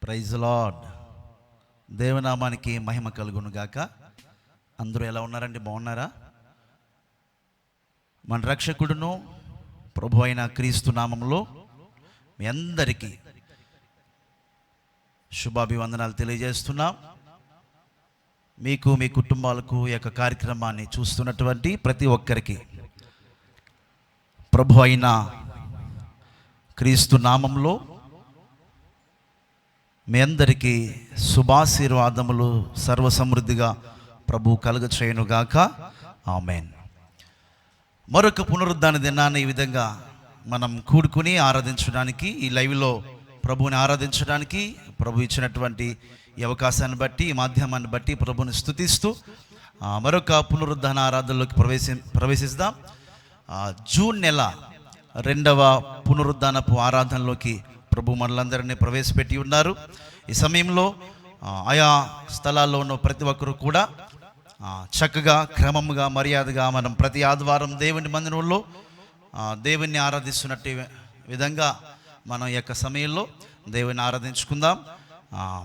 Praise lord. దేవనామానికి మహిమ కలుగును గాక. అందరూ ఎలా ఉన్నారండి? బాగున్నారా? మన రక్షకుడును ప్రభు అయిన క్రీస్తు నామంలో మీ అందరికీ శుభాభివందనాలు తెలియజేస్తున్నాం. మీకు మీ కుటుంబాలకు ఈ యొక్క కార్యక్రమాన్ని చూస్తున్నటువంటి ప్రతి ఒక్కరికి ప్రభు అయిన క్రీస్తు నామంలో మీ అందరికీ శుభాశీర్వాదములు సర్వసమృద్ధిగా ప్రభు కలుగచేయునుగాక. ఆమేన్. మరొక పునరుద్ధాన దినాన్ని ఈ విధంగా మనం కూడుకుని ఆరాధించడానికి, ఈ లైవ్లో ప్రభువుని ఆరాధించడానికి ప్రభు ఇచ్చినటువంటి ఈ అవకాశాన్ని బట్టి, ఈ మాధ్యమాన్ని బట్టి ప్రభుని స్తుతిస్తూ మరొక పునరుద్ధాన ఆరాధనలోకి ప్రవేశిస్తాం. జూన్ నెల 2వ పునరుద్ధానపు ఆరాధనలోకి ప్రభు మనలందరినీ ప్రవేశపెట్టి ఉన్నారు. ఈ సమయంలో ఆయా స్థలాల్లో ఉన్న ప్రతి ఒక్కరు కూడా చక్కగా, క్రమంగా, మర్యాదగా మనం ప్రతి ఆదివారం దేవుని మందిరంలో దేవుణ్ణి ఆరాధిస్తున్నట్టు విధంగా మనం ఈ యొక్క సమయంలో దేవుని ఆరాధించుకుందాం.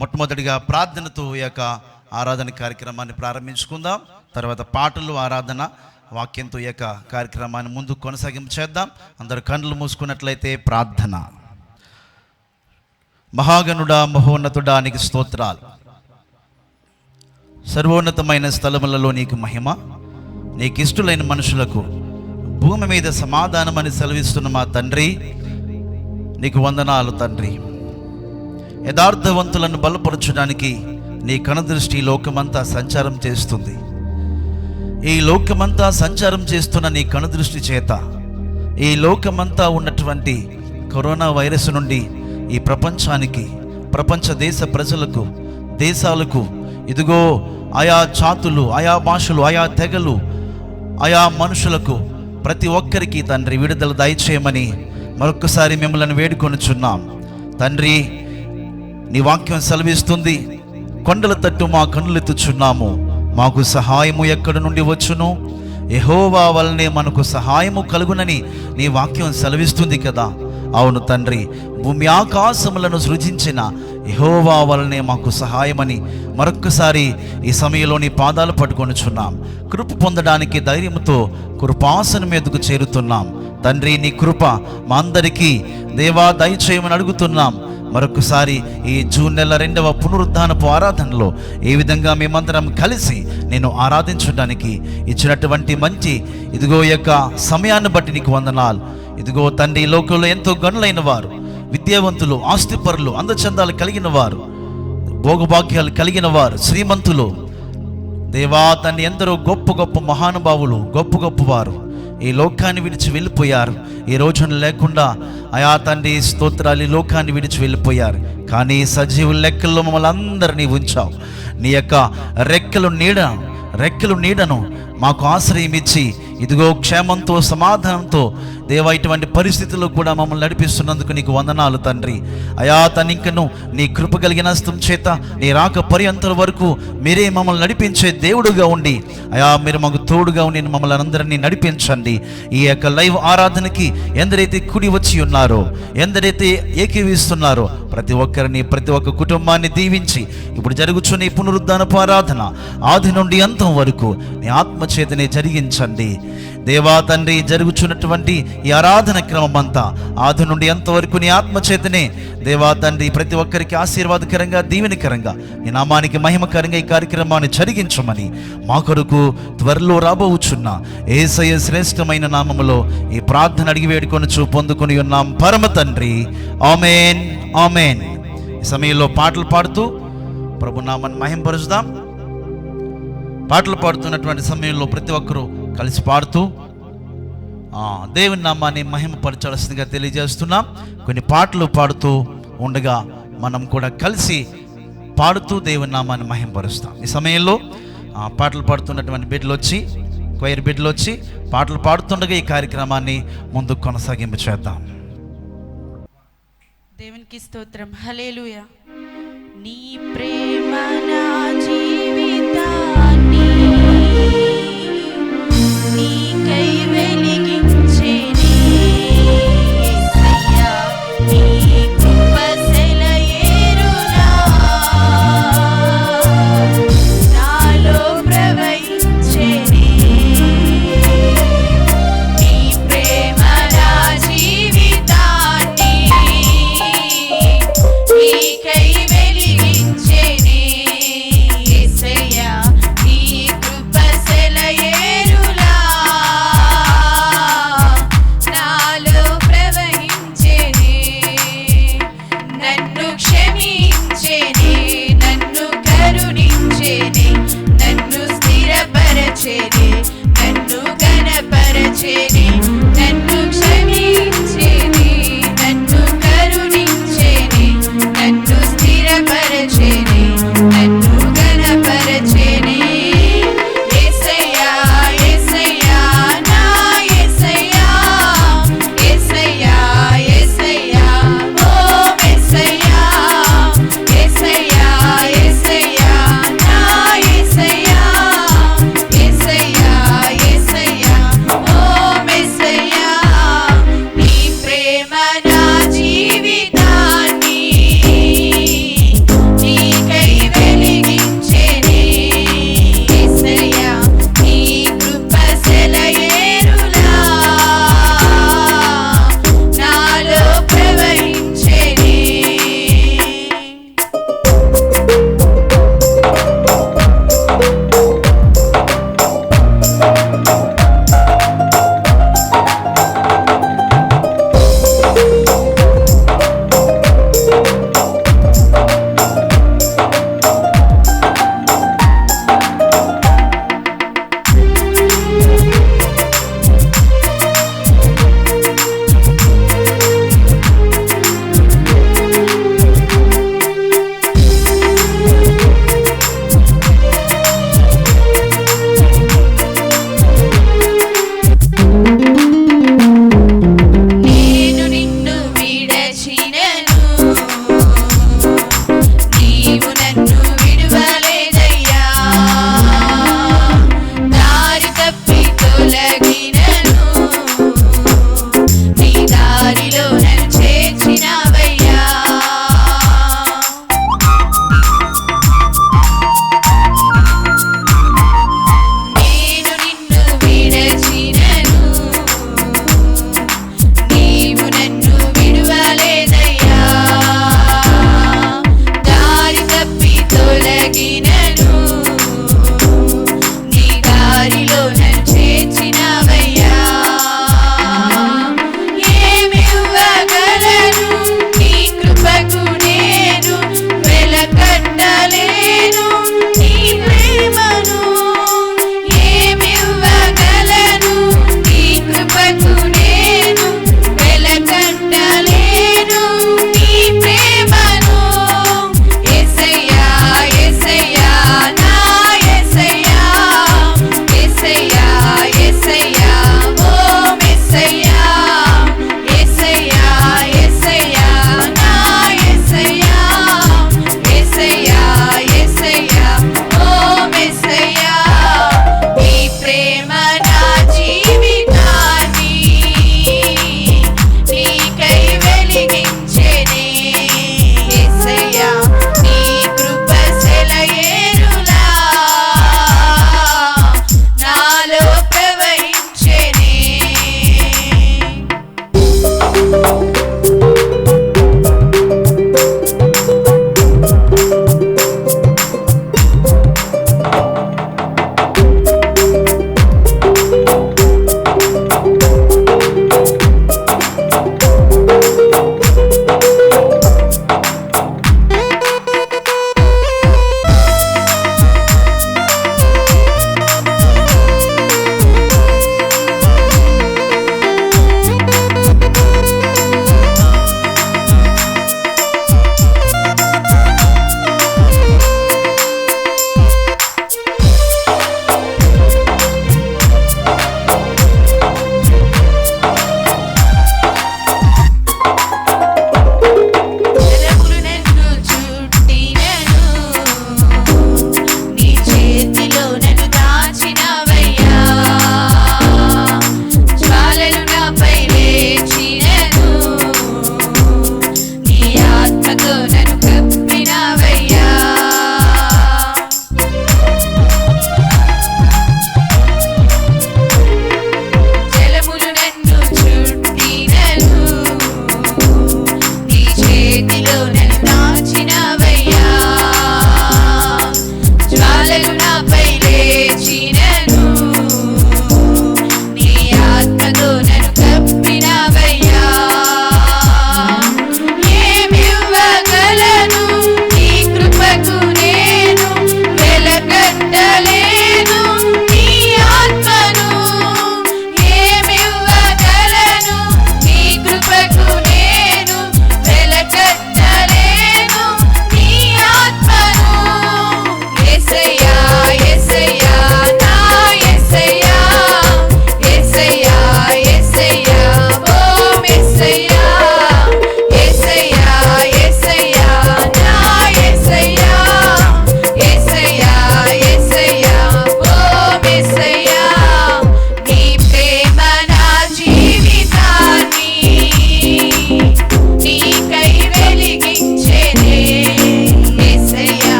మొట్టమొదటిగా ప్రార్థనతో ఈ యొక్క ఆరాధన కార్యక్రమాన్ని ప్రారంభించుకుందాం. తర్వాత పాటలు, ఆరాధన, వాక్యంతో ఈ యొక్క కార్యక్రమాన్ని ముందుకు కొనసాగింపు చేద్దాం. అందరు కన్నులు మూసుకున్నట్లయితే ప్రార్థన. మహాగణుడా, మహోన్నతుడా, నీకు స్తోత్రాలు. సర్వోన్నతమైన స్థలములలో నీకు మహిమ. నీకు ఇష్టలైన మనుషులకు భూమి మీద సమాధానం అని సెలవిస్తున్న మా తండ్రి, నీకు వందనాలు తండ్రి. యథార్థవంతులను బలపరచడానికి నీ కనుదృష్టి లోకమంతా సంచారం చేస్తుంది. ఈ లోకమంతా సంచారం చేస్తున్న నీ కనుదృష్టి చేత ఈ లోకమంతా ఉన్నటువంటి కరోనా వైరస్ నుండి ఈ ప్రపంచానికి, ప్రపంచ దేశ ప్రజలకు, దేశాలకు, ఇదిగో ఆయా జాతులు, ఆయా భాషలు, ఆయా తెగలు, ఆయా మనుషులకు ప్రతి ఒక్కరికి తండ్రి విడుదల దయచేయమని మరొక్కసారి మిమ్మల్ని వేడుకొనుచున్నాం తండ్రి. నీ వాక్యం సెలవిస్తుంది, కొండల తట్టు మా కన్నులెత్తుచున్నాము, మాకు సహాయము ఎక్కడి నుండి వచ్చును? యెహోవా వలనే మనకు సహాయము కలుగునని నీ వాక్యం సెలవిస్తుంది కదా. అవును తండ్రి, భూమి ఆకాశములను సృజించిన యెహోవా వలనే మాకు సహాయమని మరొక్కసారి ఈ సమయంలో నీ పాదాలు పట్టుకొనుచున్నాం. కృప పొందడానికి ధైర్యంతో కృపాసనం మీదకు చేరుతున్నాం తండ్రి. నీ కృప మా అందరికీ దేవా దయచేయమని అడుగుతున్నాం. మరొకసారి ఈ జూన్ నెల 2వ పునరుద్ధానపు ఆరాధనలో ఏ విధంగా మేమందరం కలిసి నేను ఆరాధించడానికి ఇచ్చినటువంటి మంచి ఇదిగో యొక్క సమయాన్ని బట్టి నీకు వందనాలు. ఇదిగో తండ్రి, లోకంలో ఎంతో గనులైన వారు, విద్యావంతులు, ఆస్తిపరులు, అందచందాలు కలిగిన వారు, భోగభాగ్యాలు కలిగిన వారు, శ్రీమంతులు, దేవా తండ్రి, ఎందరో గొప్ప గొప్ప మహానుభావులు, గొప్ప గొప్ప వారు ఈ లోకాన్ని విడిచి వెళ్ళిపోయారు. ఈ రోజున లేకుండా అయా తండ్రి స్తోత్రాలు, ఈ లోకాన్ని విడిచి వెళ్ళిపోయారు. కానీ సజీవుల లెక్కల్లో మమ్మల్ని అందరినీ ఉంచావు. నీ యొక్క రెక్కలు నీడను మాకు ఆశ్రయం ఇచ్చి ఇదిగో క్షేమంతో, సమాధానంతో దేవా ఇటువంటి పరిస్థితుల్లో కూడా మమ్మల్ని నడిపిస్తున్నందుకు నీకు వందనాలు తండ్రి. అయా తనింకను నీ కృప కలిగిన హస్తం చేత నీ రాక పర్యంతల వరకు మీరే మమ్మల్ని నడిపించే దేవుడుగా ఉండి అయా మీరు మాకు తోడుగా ఉండి మమ్మల్ని అందరినీ నడిపించండి. ఈ యొక్క లైవ్ ఆరాధనకి ఎందరైతే కూడి వచ్చి ఉన్నారో, ఎందరైతే ఏకీవిస్తున్నారో ప్రతి ఒక్కరిని, ప్రతి ఒక్క కుటుంబాన్ని దీవించి ఇప్పుడు జరుగుతున్న ఈ పునరుద్ధానపు ఆరాధన ఆది నుండి అంతం వరకు నీ ఆత్మచేతనే జరిగించండి దేవా తండ్రి. జరుగుతున్నటువంటి ఈ ఆరాధన క్రమం అంతా ఆది నుండి ఎంతవరకు నీ ఆత్మచేతనే దేవా తండ్రి ప్రతి ఒక్కరికి ఆశీర్వాదకరంగా, దీవెనకరంగా, నీ నామానికి మహిమకరంగా ఈ కార్యక్రమాన్ని జరిగించమని మా కొరకు త్వరలో రాబోచున్న యేసయ్య శ్రేష్టమైన నామములో ఈ ప్రార్థన అడిగి వేడుకొనుచు పొందుకొని ఉన్నాం పరమ తండ్రి. ఆమేన్, ఆమేన్. ఈ సమయంలో పాటలు పాడుతూ ప్రభు నామాన్ని మహిమపరుచుదాం. పాటలు పాడుతున్నటువంటి సమయంలో ప్రతి ఒక్కరూ కలిసి పాడుతూ దేవుని నామాన్ని మహిమపరచాల్సిందిగా తెలియజేస్తున్నాం. కొన్ని పాటలు పాడుతూ ఉండగా మనం కూడా కలిసి పాడుతూ దేవుని నామాన్ని మహిమపరుస్తాం. ఈ సమయంలో పాటలు పాడుతున్నటువంటి క్వైర్ బిడ్డలు వచ్చి పాటలు పాడుతుండగా ఈ కార్యక్రమాన్ని ముందుకు కొనసాగింపు చేద్దాం. దేవునికి స్తోత్రం. హల్లెలూయా. నీ ప్రేమ నా జీవితాన్ని నీకై వెలిగించెనే యేసయ్యా. నీ కృప సెలయేరునా నా జీవితాన్ని నీకై వెలిగించెనే. యేసయ్యా నీ కృప సెలయేరులా నాలో ప్రవహించెనే.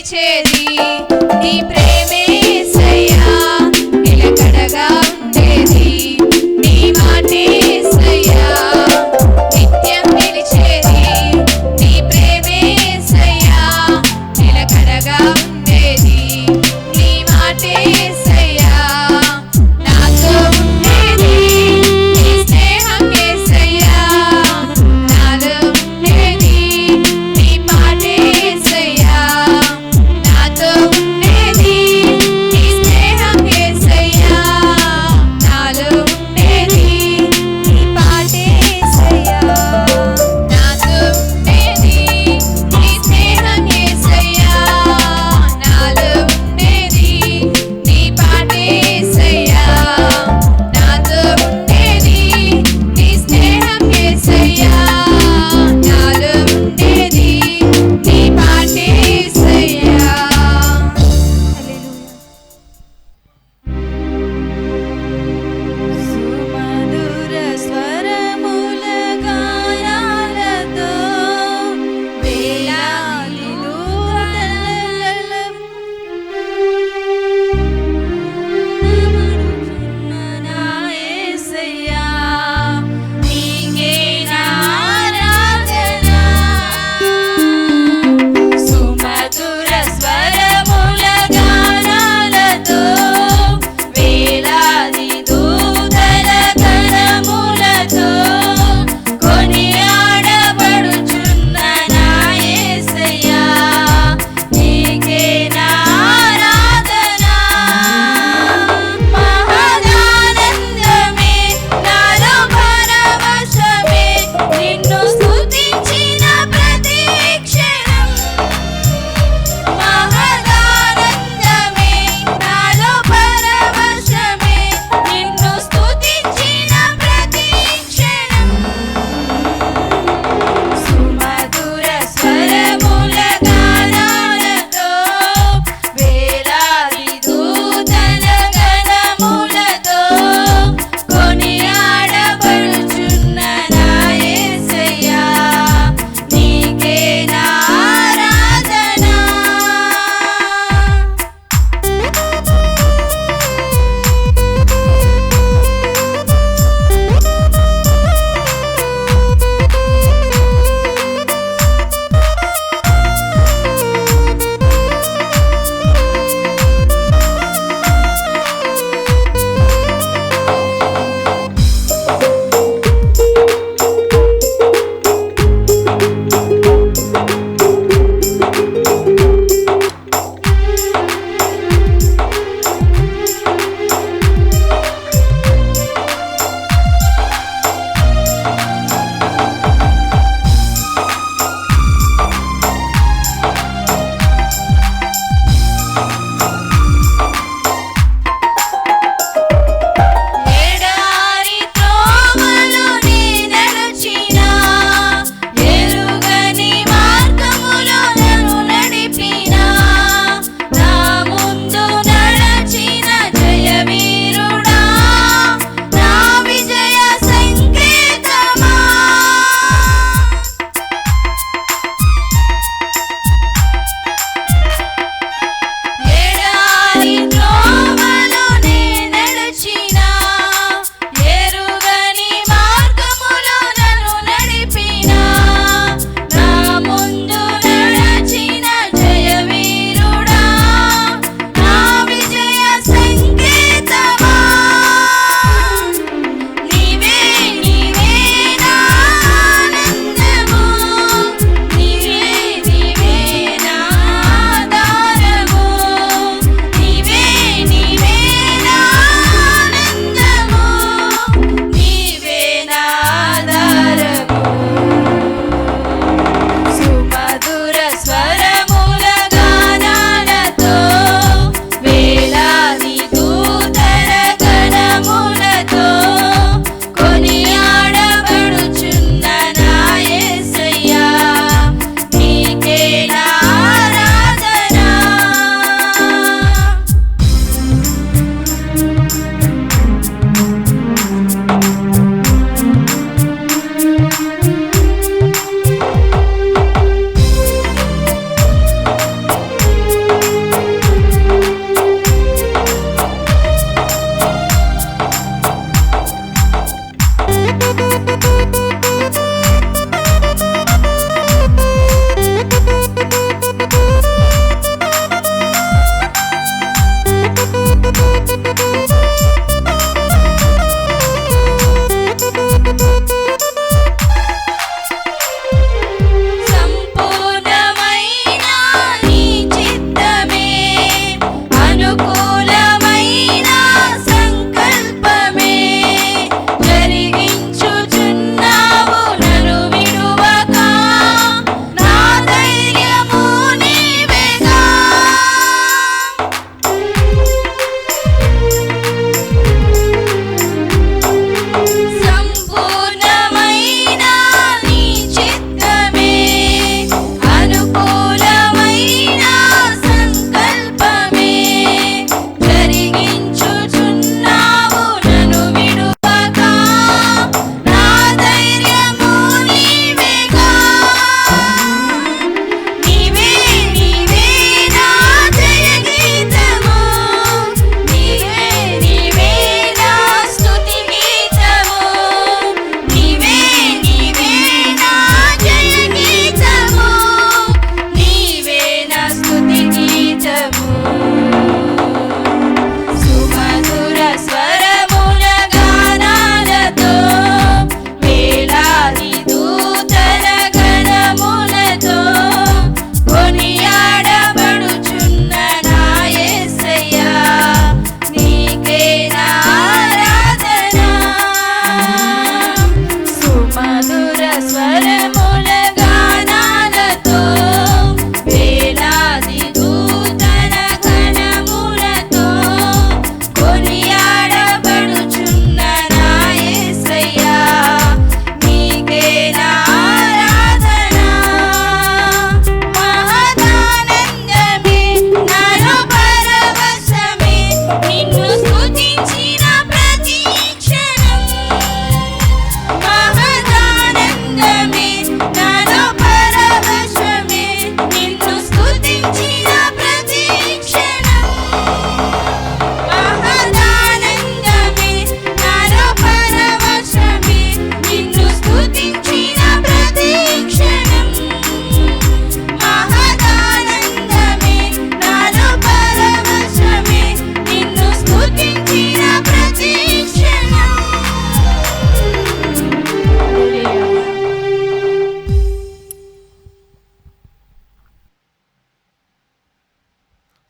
నిలిచేది నీ ప్రేమే యేసయ్యా నిలకడగా ఉండేది నీ మాటే యేసయ్యా నిత్యం నిలిచేది నీ ప్రేమే యేసయ్యా నిలకడగా ఉండేది నీ మాటే యేసయ్యా నాతో ఉండేది నీ స్నేహం యేసయ్యా నాలో ఉండేది నీ మాటే యేసయ్యా నాతో ఉండేది నీ స్నేహం యేసయ్యా నాలో ఉండేది నీ పాటే యేసయ్యా నాతో ఉండేది నీ స్నేహం యేసయ్యా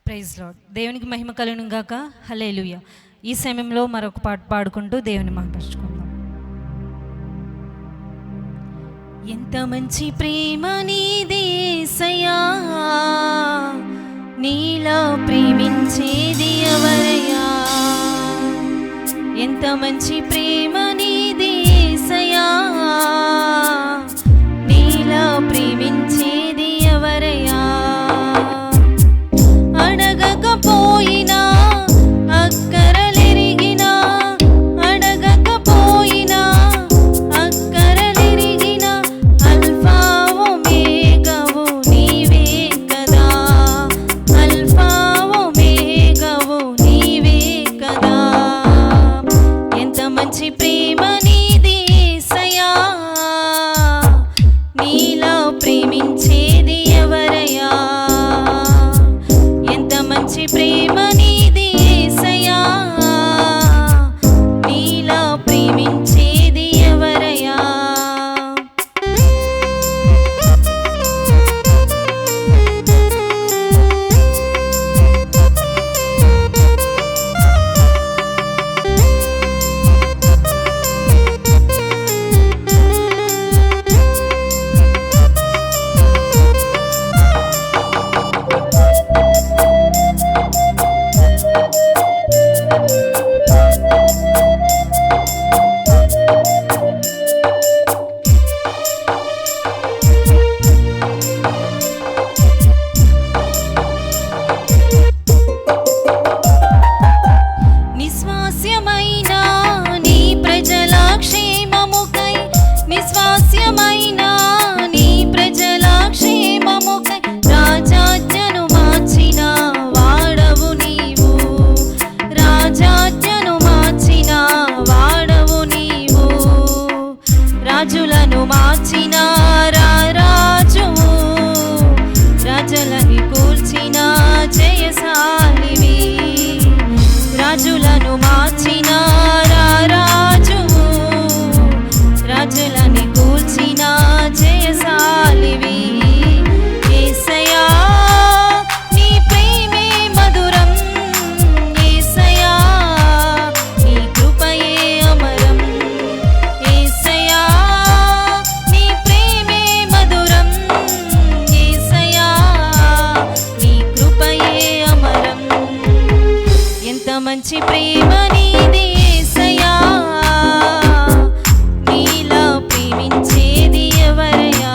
ప్రైజ్ లార్డ్. దేవునికి మహిమ కలుగును గాక. హల్లెలూయా. ఈ సమయంలో మరొక పాట పాడుకుంటూ దేవుని మహిమపరచుకుందాం. ఎంత మంచి ప్రేమ నీది యేసయ్యా, నీలా ప్రేమించేది ఎవరయ్యా. ఎంత మంచి ప్రేమ నీది యేసయ్యా, నీలా ప్రేమించేది ఎవరయ్యా. అడగకపోయినా అక్కరలెరిగినా, అడగకపోయినా అక్కరలెరిగినా, అల్ఫా ఒమేగావు నీవే కదా, అల్ఫా ఒమేగావు నీవే కదా. ఎంత మంచి ప్రేమ నీది యేసయ్యా, నీలా ప్రేమించేది ఎవరయ్యా. ఎంత మంచి ప్రేమ నీది యేసయ్యా, నీలా ప్రేమించేది ఎవరయ్యా. నిస్వాస్యమైన నీ ప్రజల క్షేమముకై, నిస్వాస్యమైన నీ ప్రజల క్షేమముకై, రాజాజ్ఞను మార్చిన వాడవు నీవు, రాజాజ్ఞను మార్చిన వాడవు నీవు. రాజులను మార్చిన రాజువు, రాజులని కూల్చిన జయశాలివి. రాజులను మార్చిన రాజువు, రాజులని కూల్చిన జయశాలివి. యేసయ్యా నీ ప్రేమే మధురం, యేసయ్యా నీ కృపయే అమరం. యేసయ్యా నీ ప్రేమే మధురం, యేసయ్యా నీ కృపయే అమరం. ఎంత మంచి ప్రేమ నీది యేసయ్యా, నీలా ప్రేమించేది ఎవరయ్యా.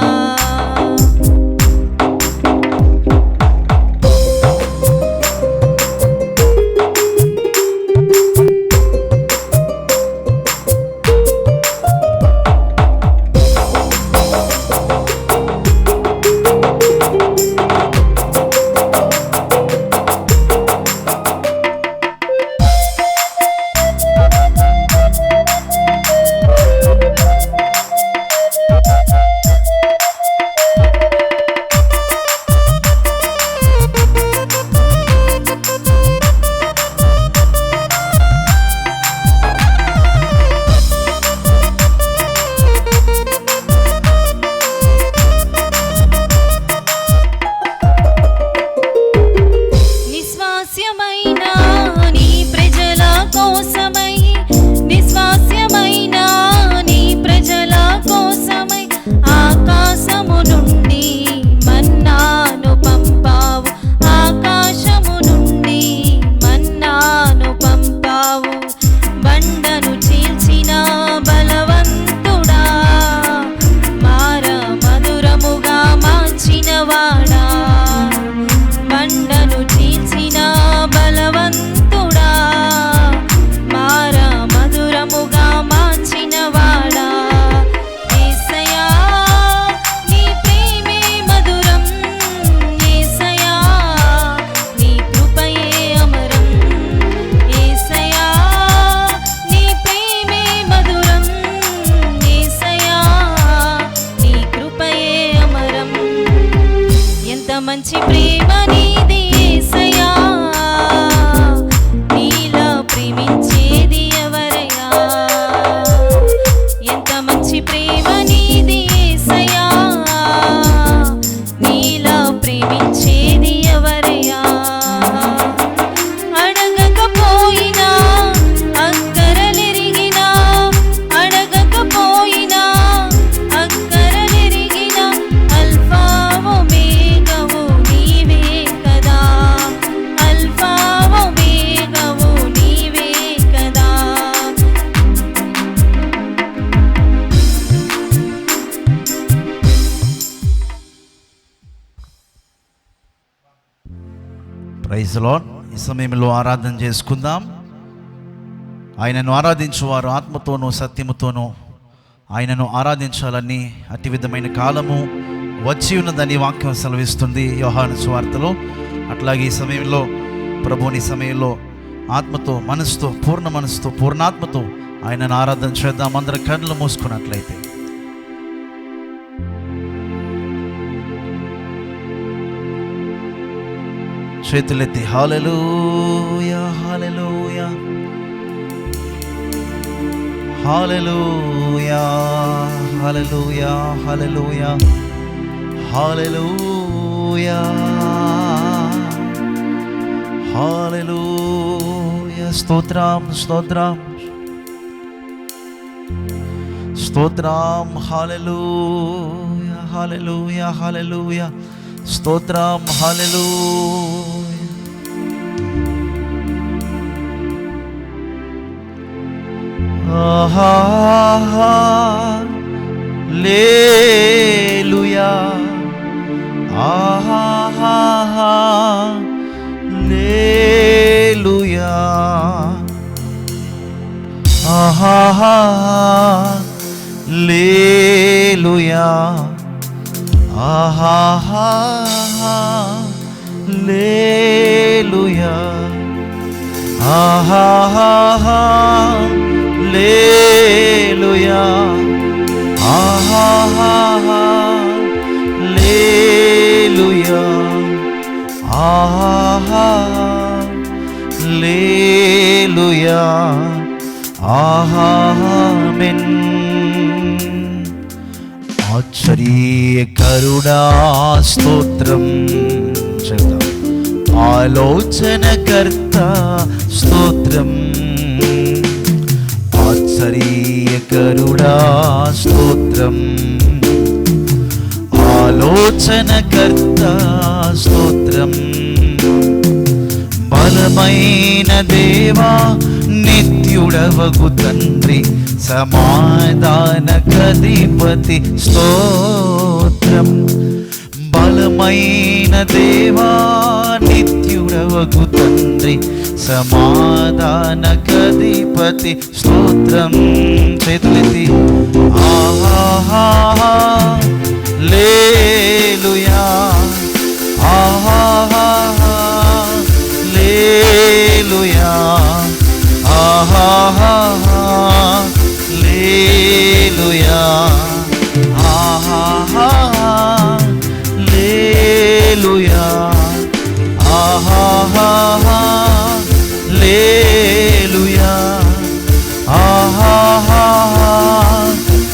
Praise Lord. ఈ సమయంలో ఆరాధన చేసుకుందాం. ఆయనను ఆరాధించువారు ఆత్మతోనూ సత్యముతోనూ ఆయనను ఆరాధించాలని అతి విధమైన కాలము వచ్చి ఉన్నదని వాక్యం సెలవిస్తుంది యోహాను సువార్తలో. అట్లాగే ఈ సమయంలో ప్రభుని సమయంలో ఆత్మతో, మనసుతో, పూర్ణ మనసుతో, పూర్ణాత్మతో ఆయనను ఆరాధన చేద్దాం. అందరూ కళ్ళు మూసుకున్నట్లయితే చేతులెత్తి హల్లెలూయా హల్లెలూయా హల్లెలూయా హల్లెలూయా హల్లెలూయా హల్లెలూయా హల్లెలూయా. స్తోత్రం స్తోత్రం స్తోత్రం. హల్లెలూయా హల్లెలూయా హల్లెలూయా. స్తోత్రం హల్లెలూయా. హల్లెలూయా హల్లెలూయా హల్లెలూయా హల్లెలూయా హల్లెలూయా హల్లెలూయా హల్లెలూయా ఆమేన్. ఆశ్చర్యకరుడా స్తోత్రం చెప్తాం. ఆలోచనకర్త స్తోత్రం. ఆశ్చర్యకరుడా స్తోత్రం. ఆలోచనకర్త స్తోత్రం. బలమైన దేవా నిత్యుడవగు తండ్రి సమాధానకధిపతి స్తోత్రం. బలమైన దేవా నిత్యుడవగు తండ్రి సమాధానకధిపతి స్తోత్రం. చేతులెత్తి హల్లెలూయా హల్లెలూయా హల్లెలూయా హల్లెలూయా హల్లెలూయా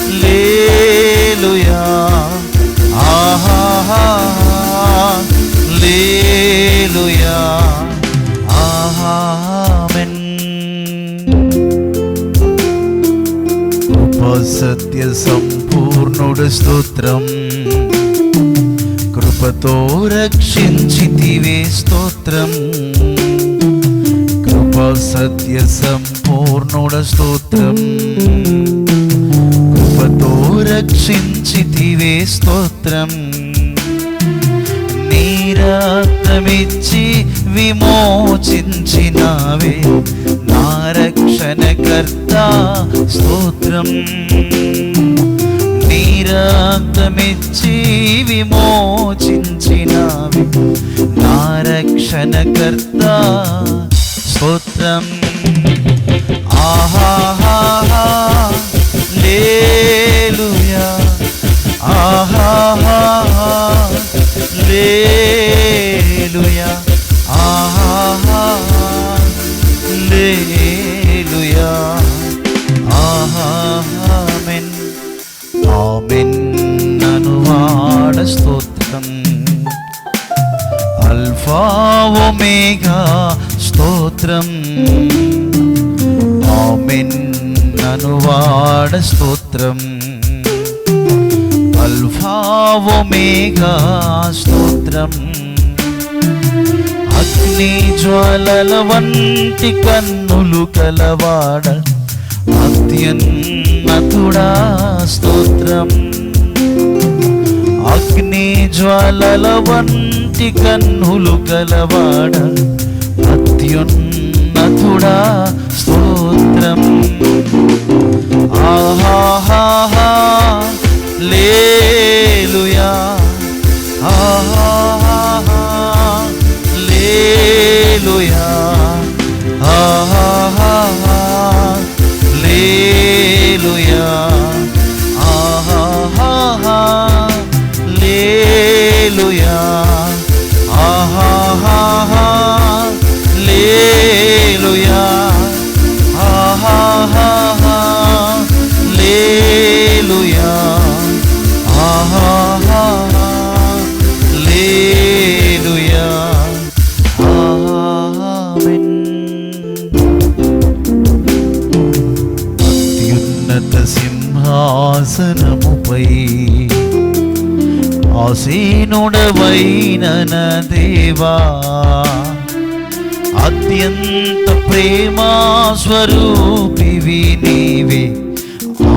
హల్లెలూయా హల్లెలూయా ఆమేన్. సత్య సంపూర్ణుడు స్తోత్రం. కృపతో రక్షించితివే స్తోత్రం. కృప సత్య సంపూర్ణుడు స్తోత్రం. కృపతో రక్షించితివే స్తోత్రం. నీ రక్తమిచ్చి విమోచించినావే నా రక్షణకర్త స్తోత్రం. నీ రక్తమిచ్చి విమోచించినావే నా రక్షణకర్త స్తోత్రం. హల్లెలూయా హల్లెలూయా హల్లెలూయా ఆమేన్. ఆమేన్ అనువాడ స్తోత్రం. అల్ఫా ఒమేగా స్తోత్రం. ఆమేన్ అనువాడ స్తోత్రం. అల్ఫా ఒమేగా స్తోత్రం. అగ్ని జ్వాలల వంటి కన్నులు కలవాడ అత్యున్నతుడా స్తోత్రం. అగ్ని జ్వాలల వంటి కోటి కన్నులు గలవాడ అత్యున్నతుడా స్తోత్రం. ఆహాహా లేలుయా, ఆహాహా లేలుయా, ఆహాహా లేలుయా, ఆహాహా లేలుయా, ఆహాహా లేలుయా, ఆహాహా లేలుయా, ఆహాహా లేలుయా, ఆమేన్. అత్యున్నత సింహాసనముపై ఆసీనుడవైన నా దేవా, అత్యంత ప్రేమా స్వరూపివి నీవే,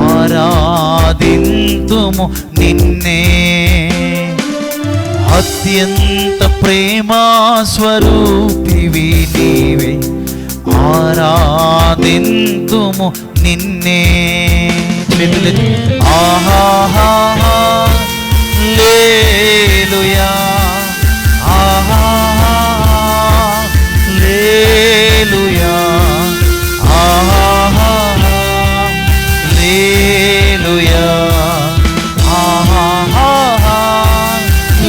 ఆరాధింతుము నిన్నే. అత్యంత ప్రేమా స్వరూపివి నీవే, ఆరాధింతుము నిన్నే. ఆహాహా లేలుయా, ఆహాహా లేలుయా, ఆహాహా లేలుయా, ఆహాహా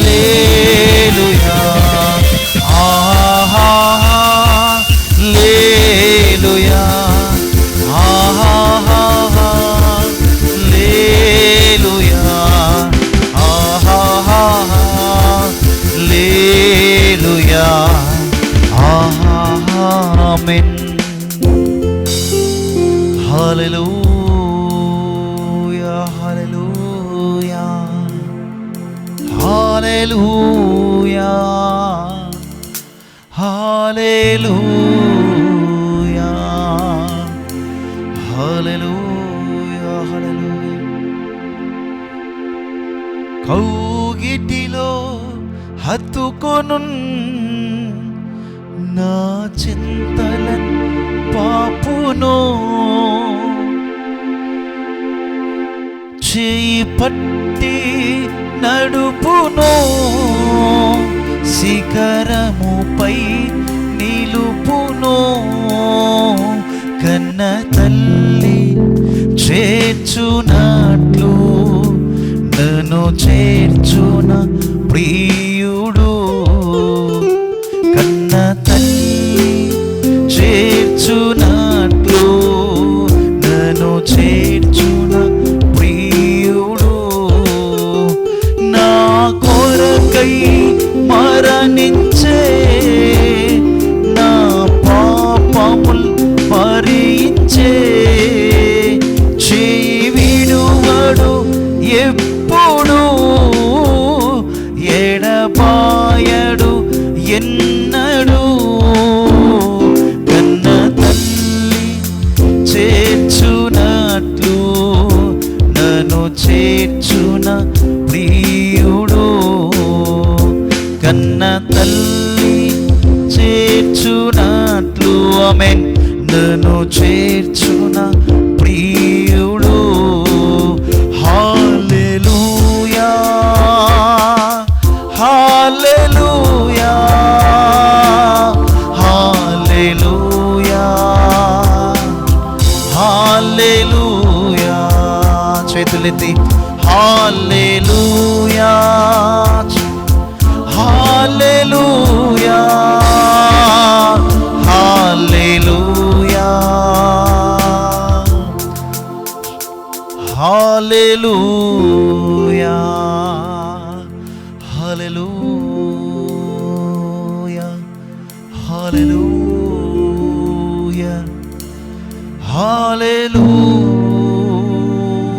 లేలుయా, ఆహాహా లేలుయా, ఆహాహా లేలుయా, ఆహాహా లేలుయా, ఆమేన్. హల్లెలూయా, హల్లెలూయా, హల్లెలూయా, హల్లెలూయా, హల్లెలూయా, హల్లెలూయా. కౌగిటిలో హత్తుకొను నా చింతలన్ పాపును, చేయి పట్టి నడుపును, శిఖరముపై నిలుపును. కన్న తల్లి చేర్చునట్లు నన్ను చేర్చున ప్రియుడు, కన్న తల్లి చేర్చునట్లు నన్ను చేర్చున ప్రియుడు. నా కొరకై మరణించే, నా పాపముల్ భరించే, విడువడు ఎప్పుడు, ఎడబాయడు ఎన్నడు. కన్న తల్లి చేర్చునట్లు నన్ను చేర్చున ప్రియుడు, కన్న తల్లి చేర్చునట్లు ఆమేన్ నన్ను చేర్చున ప్రియుడు. హల్లెలూయా, హల్లెలూయా, హల్లెలూయా, హల్లెలూయా. చేతులెత్తి హల్లెలూయా, హల్లెలూయా, హల్లెలూయా, హల్లెలూయా, హల్లెలూయా, హల్లెలూయా,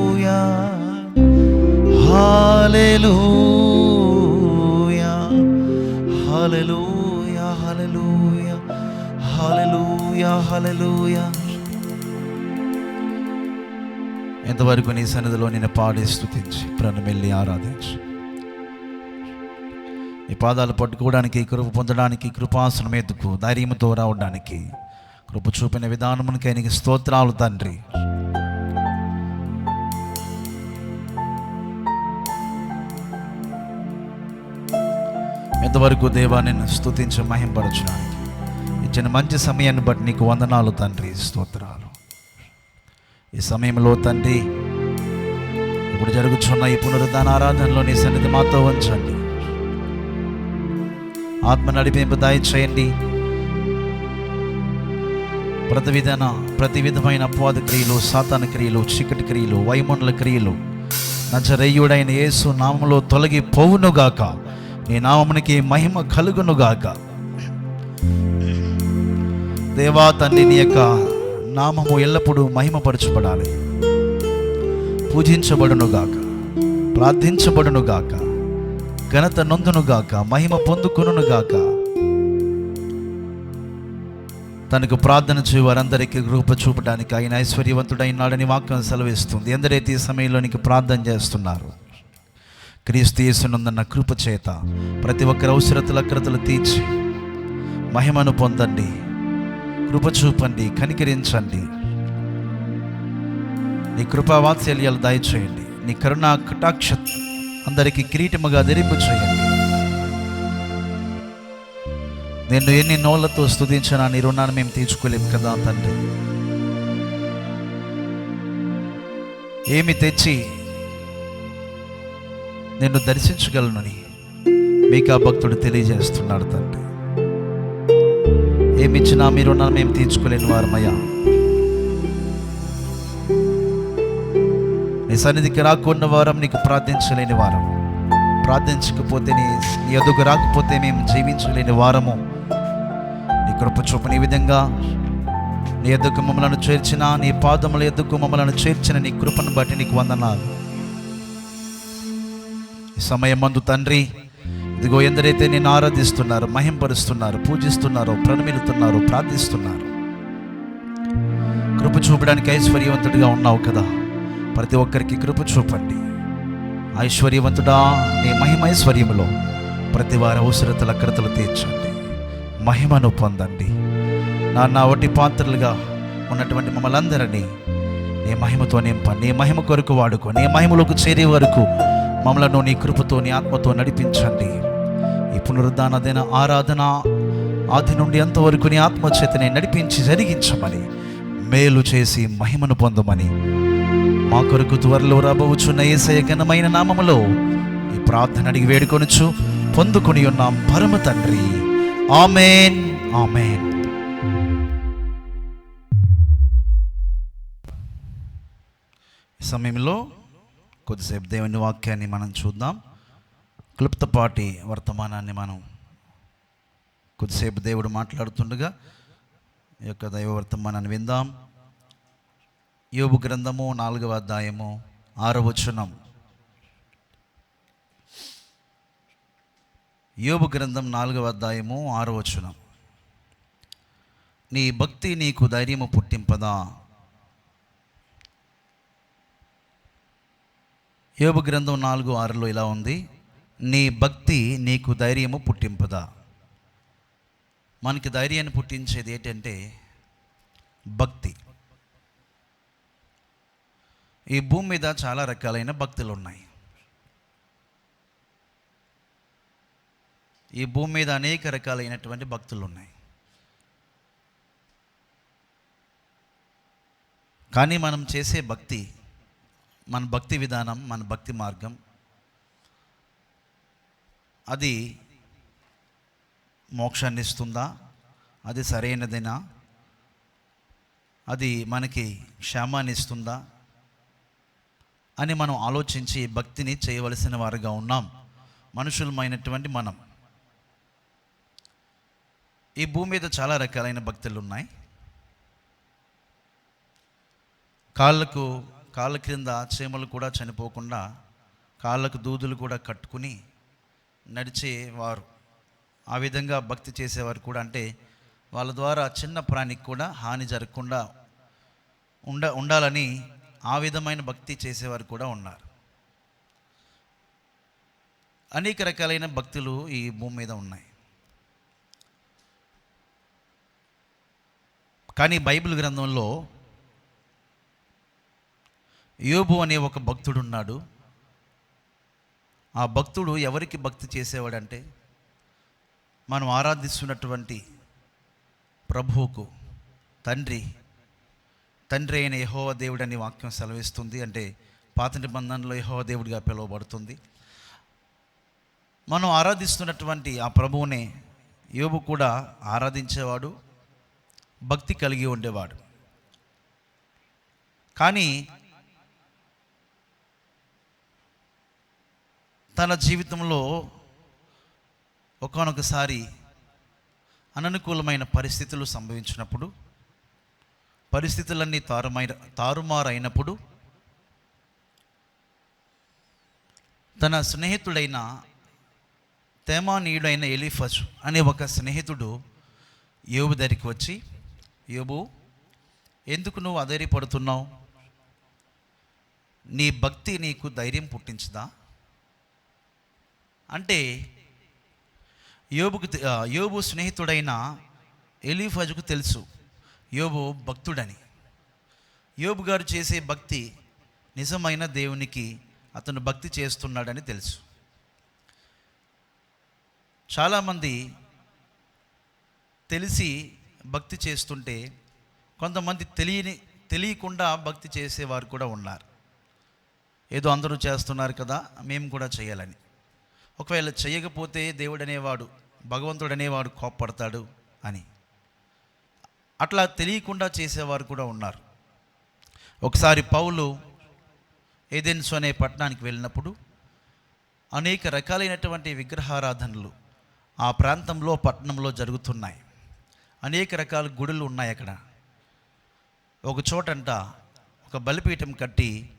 హల్లెలూయా, హల్లెలూయా, హల్లెలూయా, హల్లెలూయా, హల్లెలూయా, హల్లెలూయా. ఎంతవరకు నీ సన్నిధిలో నేను పాడి స్తుతించి ప్రణమిల్లి ఆరాధించి ఈ పాదాలు పట్టుకోవడానికి, కృప పొందడానికి, కృపాసనం ఎద్దుకు ధైర్యంతో రావడానికి కృప చూపిన విధానమునికి ఆయనకి స్తోత్రాలు తండ్రి. ఎంతవరకు దేవా నిన్ను స్తుతించి మహింపరచడానికి ఇచ్చిన మంచి సమయాన్ని బట్టి నీకు వందనాలు తండ్రి, స్తోత్రాలు. ఈ సమయంలో తండ్రి ఇప్పుడు జరుగుతున్న ఈ పునరుద్ధాన ఆరాధనలో నీ సన్నిధి మాతో ఉంచండి. ఆత్మ నడిపింపు దయచేయండి. ప్రతి విధమైన అపవాద క్రియలు, సాతాన క్రియలు, చీకటి క్రియలు, వైమండల క్రియలు నజరేయుడైన యేసు నామములో తొలగి పోవునుగాక. నీ నామమునికి మహిమ కలుగునుగాక. దేవా తండ్రి, నీ యొక్క నామము ఎల్లప్పుడూ మహిమపరచబడాలి, పూజించబడునుగాక, ప్రార్థించబడునుగాక, ఘనత నొందునుగాక, మహిమ పొందుకునుగాక. తనకు ప్రార్థన చేయ వారందరికీ కృప చూపడానికి ఆయన ఐశ్వర్యవంతుడైనాడని వాక్యం సెలవిస్తుంది. ఎందరైతే ఈ సమయంలోనికి ప్రార్థన చేస్తున్నారు, క్రీస్తు యేసునందున్న కృప చేత ప్రతి ఒక్కరి అవసరతలు అక్రతలు తీర్చి మహిమను పొందండి, కృప చూపండి, కనికరించండి. నీ కృపా వాత్సల్యాలు దయచేయండి. నీ కరుణా కటాక్ష అందరికీ కిరీటముగా ధరింపు చేయండి. నిన్ను ఎన్ని నోళ్లతో స్తుతించినా నీ రుణాన్ని మేము తీర్చుకోలేము కదా తండ్రి. ఏమి తెచ్చి నిన్ను దర్శించగలనని మీకా భక్తుడు తెలియజేస్తున్నాడు తండ్రి. ఏమిచ్చినా మీ రుణాన్ని మేము తీర్చుకోలేని వారమయ్యా. నీ సన్నిధికి రాకున్న వారం, నీకు ప్రార్థించలేని వారం, ప్రార్థించకపోతే నీ ఎదుగు రాకపోతే మేము జీవించలేని వారము. నీ కృప చూపని విధంగా నీ ఎద్దుకు మమ్మలను చేర్చిన, నీ పాదముల ఎద్దుకు మమ్మలను చేర్చిన నీ కృపను బట్టి నీకు వందనాలు. ఈ సమయం మందు తండ్రి, ఇదిగో ఎందరైతే నేను ఆరాధిస్తున్నారు, మహింపరుస్తున్నారు, పూజిస్తున్నారో, ప్రణమిలుతున్నారో, ప్రార్థిస్తున్నారు, కృప చూపడానికి ఐశ్వర్యవంతుడిగా ఉన్నావు కదా. ప్రతి ఒక్కరికి కృప చూపండి. ఐశ్వర్యవంతుడా, నీ మహిమైశ్వర్యములో ప్రతి వారి అవసరతల అక్రతలు తీర్చండి, మహిమను పొందండి. నా వటి పాత్రలుగా ఉన్నటువంటి మమ్మల్ని అందరినీ నీ మహిమతో నింపండి. నీ మహిమ కొరకు వాడుకో. నీ మహిమలోకి చేరే వరకు మమ్మలను నీ కృపతో, నీ ఆత్మతో నడిపించండి. ఈ పునరుద్ధాన ఆరాధన ఆది నుండి అంతవరకు నీ ఆత్మ చేతనే నడిపించి జరిగించమని, మేలు చేసి మహిమను పొందమని మా కొరకు త్వరలో రాబోచున్న యేసయ్య ఘనమైన నామములో ఈ ప్రార్థన అడిగి వేడుకొనుచు పొందుకొని ఉన్నాం పరమ తండ్రి. ఆమేన్, ఆమేన్. ఈ సమయంలో కొద్దిసేపు దేవుని వాక్యాన్ని మనం చూద్దాం. క్లుప్తపాటి వర్తమానాన్ని మనం కొద్దిసేపు దేవుడు మాట్లాడుతుండగా ఈ యొక్క దైవ వర్తమానాన్ని విందాం. యోబు గ్రంథము 4వ అధ్యాయము 6వ వచనం. యోబు గ్రంథం 4వ అధ్యాయము 6వ వచనం. నీ భక్తి నీకు ధైర్యము పుట్టింపదా. యోబు గ్రంథం 4:6లో ఇలా ఉంది, నీ భక్తి నీకు ధైర్యము పుట్టింపదా. మనకి ధైర్యాన్ని పుట్టించేది ఏంటంటే భక్తి. ఈ భూమి మీద చాలా రకాలైన భక్తులు ఉన్నాయి. ఈ భూమి మీద అనేక రకాలైనటువంటి భక్తులు ఉన్నాయి. కానీ మనం చేసే భక్తి, మన భక్తి విధానం, మన భక్తి మార్గం, అది మోక్షాన్ని ఇస్తుందా? అది సరైనదేనా? అది మనకి క్షేమాన్ని ఇస్తుందా అని మనం ఆలోచించి భక్తిని చేయవలసిన వారుగా ఉన్నాం, మనుషులమైనటువంటి మనం. ఈ భూమి మీద చాలా రకాలైన భక్తులు ఉన్నాయి. కాళ్ళ క్రింద చీమలు కూడా చనిపోకుండా కాళ్ళకు దూదులు కూడా కట్టుకుని నడిచేవారు. ఆ విధంగా భక్తి చేసేవారు కూడా, అంటే వాళ్ళ ద్వారా చిన్న ప్రాణికి కూడా హాని జరగకుండా ఉండాలని ఆ విధమైన భక్తి చేసేవారు కూడా ఉన్నారు. అనేక రకాలైన భక్తులు ఈ భూమి మీద ఉన్నాయి. కానీ బైబిల్ గ్రంథంలో యోబు అనే ఒక భక్తుడు ఉన్నాడు. ఆ భక్తుడు ఎవరికి భక్తి చేసేవాడంటే మనం ఆరాధిస్తున్నటువంటి ప్రభువుకు, తండ్రి అయిన యెహోవా దేవుడని వాక్యం సెలవిస్తుంది. అంటే పాత నిబంధనలో యెహోవా దేవుడిగా పిలువబడుతుంది. మనం ఆరాధిస్తున్నటువంటి ఆ ప్రభువునే యోబు కూడా ఆరాధించేవాడు, భక్తి కలిగి ఉండేవాడు. కానీ తన జీవితంలో ఒకానొకసారి అననుకూలమైన పరిస్థితులు సంభవించినప్పుడు, పరిస్థితులన్నీ తారుమారైనప్పుడు తన స్నేహితుడైన తేమానీయుడైన ఎలీఫజు అనే ఒక స్నేహితుడు యోబు దగ్గరికి వచ్చి, యోబు, ఎందుకు నువ్వు అధైర్యపడుతున్నావు? నీ భక్తి నీకు ధైర్యం పుట్టించదా అంటే యోబు స్నేహితుడైన ఎలీఫజుకు తెలుసు యోబు భక్తుడని. యోబు గారు చేసే భక్తి నిజమైన దేవునికి అతను భక్తి చేస్తున్నాడని తెలుసు. చాలామంది తెలిసి భక్తి చేస్తుంటే కొంతమంది తెలియకుండా భక్తి చేసేవారు కూడా ఉన్నారు. ఏదో అందరూ చేస్తున్నారు కదా, మేము కూడా చేయాలని. ఒకవేళ చేయకపోతే దేవుడు అనేవాడు, భగవంతుడు అనేవాడు కోప్పడతాడు అని అట్లా తెలియకుండా చేసేవారు కూడా ఉన్నారు. ఒకసారి పౌలు ఏథెన్సు అనే పట్టణానికి వెళ్ళినప్పుడు అనేక రకాలైనటువంటి విగ్రహారాధనలు ఆ ప్రాంతంలో, పట్టణంలో జరుగుతున్నాయి. అనేక రకాల గుడులు ఉన్నాయి అక్కడ. ఒక చోటంట ఒక బలిపీఠం కట్టి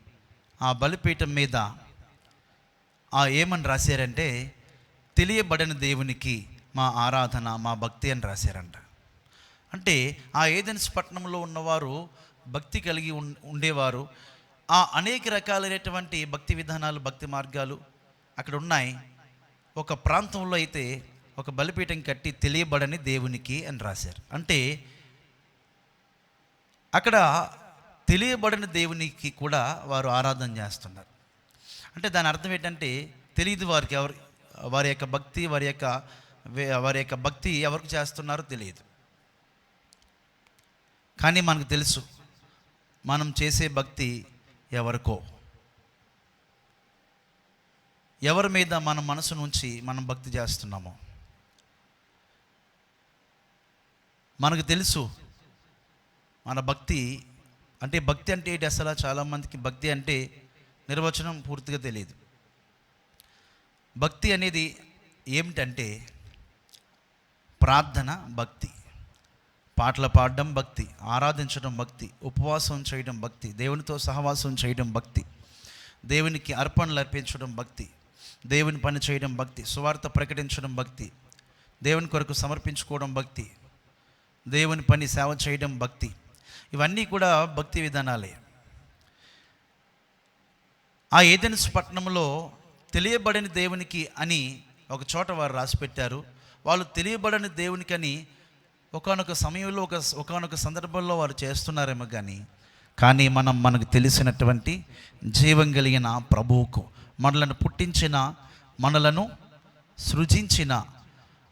ఆ బలిపీఠం మీద ఏమని రాశారంటే, తెలియబడిన దేవునికి మా ఆరాధన, మా భక్తి అని రాశారంట. అంటే ఆ ఏథెన్స్ పట్టణంలో ఉన్నవారు భక్తి కలిగి ఉండేవారు. ఆ అనేక రకాలైనటువంటి భక్తి విధానాలు, భక్తి మార్గాలు అక్కడ ఉన్నాయి. ఒక ప్రాంతంలో అయితే ఒక బలిపీఠం కట్టి తెలియబడని దేవునికి అని రాశారు. అంటే అక్కడ తెలియబడిన దేవునికి కూడా వారు ఆరాధన చేస్తున్నారు. అంటే దాని అర్థం ఏంటంటే తెలియదు వారికి వారి యొక్క భక్తి ఎవరికి చేస్తున్నారో తెలియదు. కానీ మనకు తెలుసు మనం చేసే భక్తి ఎవరికో, ఎవరి మీద మన మనసు నుంచి మనం భక్తి చేస్తున్నామో మనకు తెలుసు. మన భక్తి అంటే ఏంటి అసలు? చాలామందికి భక్తి అంటే నిర్వచనం పూర్తిగా తెలియదు. భక్తి అనేది ఏమిటంటే ప్రార్థన భక్తి, పాటలు పాడడం భక్తి, ఆరాధించడం భక్తి, ఉపవాసం చేయడం భక్తి, దేవునితో సహవాసం చేయడం భక్తి, దేవునికి అర్పణలు అర్పించడం భక్తి, దేవుని పని చేయడం భక్తి, సువార్త ప్రకటించడం భక్తి, దేవుని కొరకు సమర్పించుకోవడం భక్తి, దేవుని పని సేవ చేయడం భక్తి. ఇవన్నీ కూడా భక్తి విధానాలే. ఆ ఏథెన్స్ పట్టణంలో తెలియబడని దేవునికి అని ఒక చోట వారు రాసిపెట్టారు. వాళ్ళు తెలియబడని దేవునికి అని ఒకానొక సమయంలో ఒకానొక సందర్భంలో వారు చేస్తున్నారేమో కానీ మనకు తెలిసినటువంటి జీవం కలిగిన ప్రభువుకు, మనలను పుట్టించిన, మనలను సృజించిన,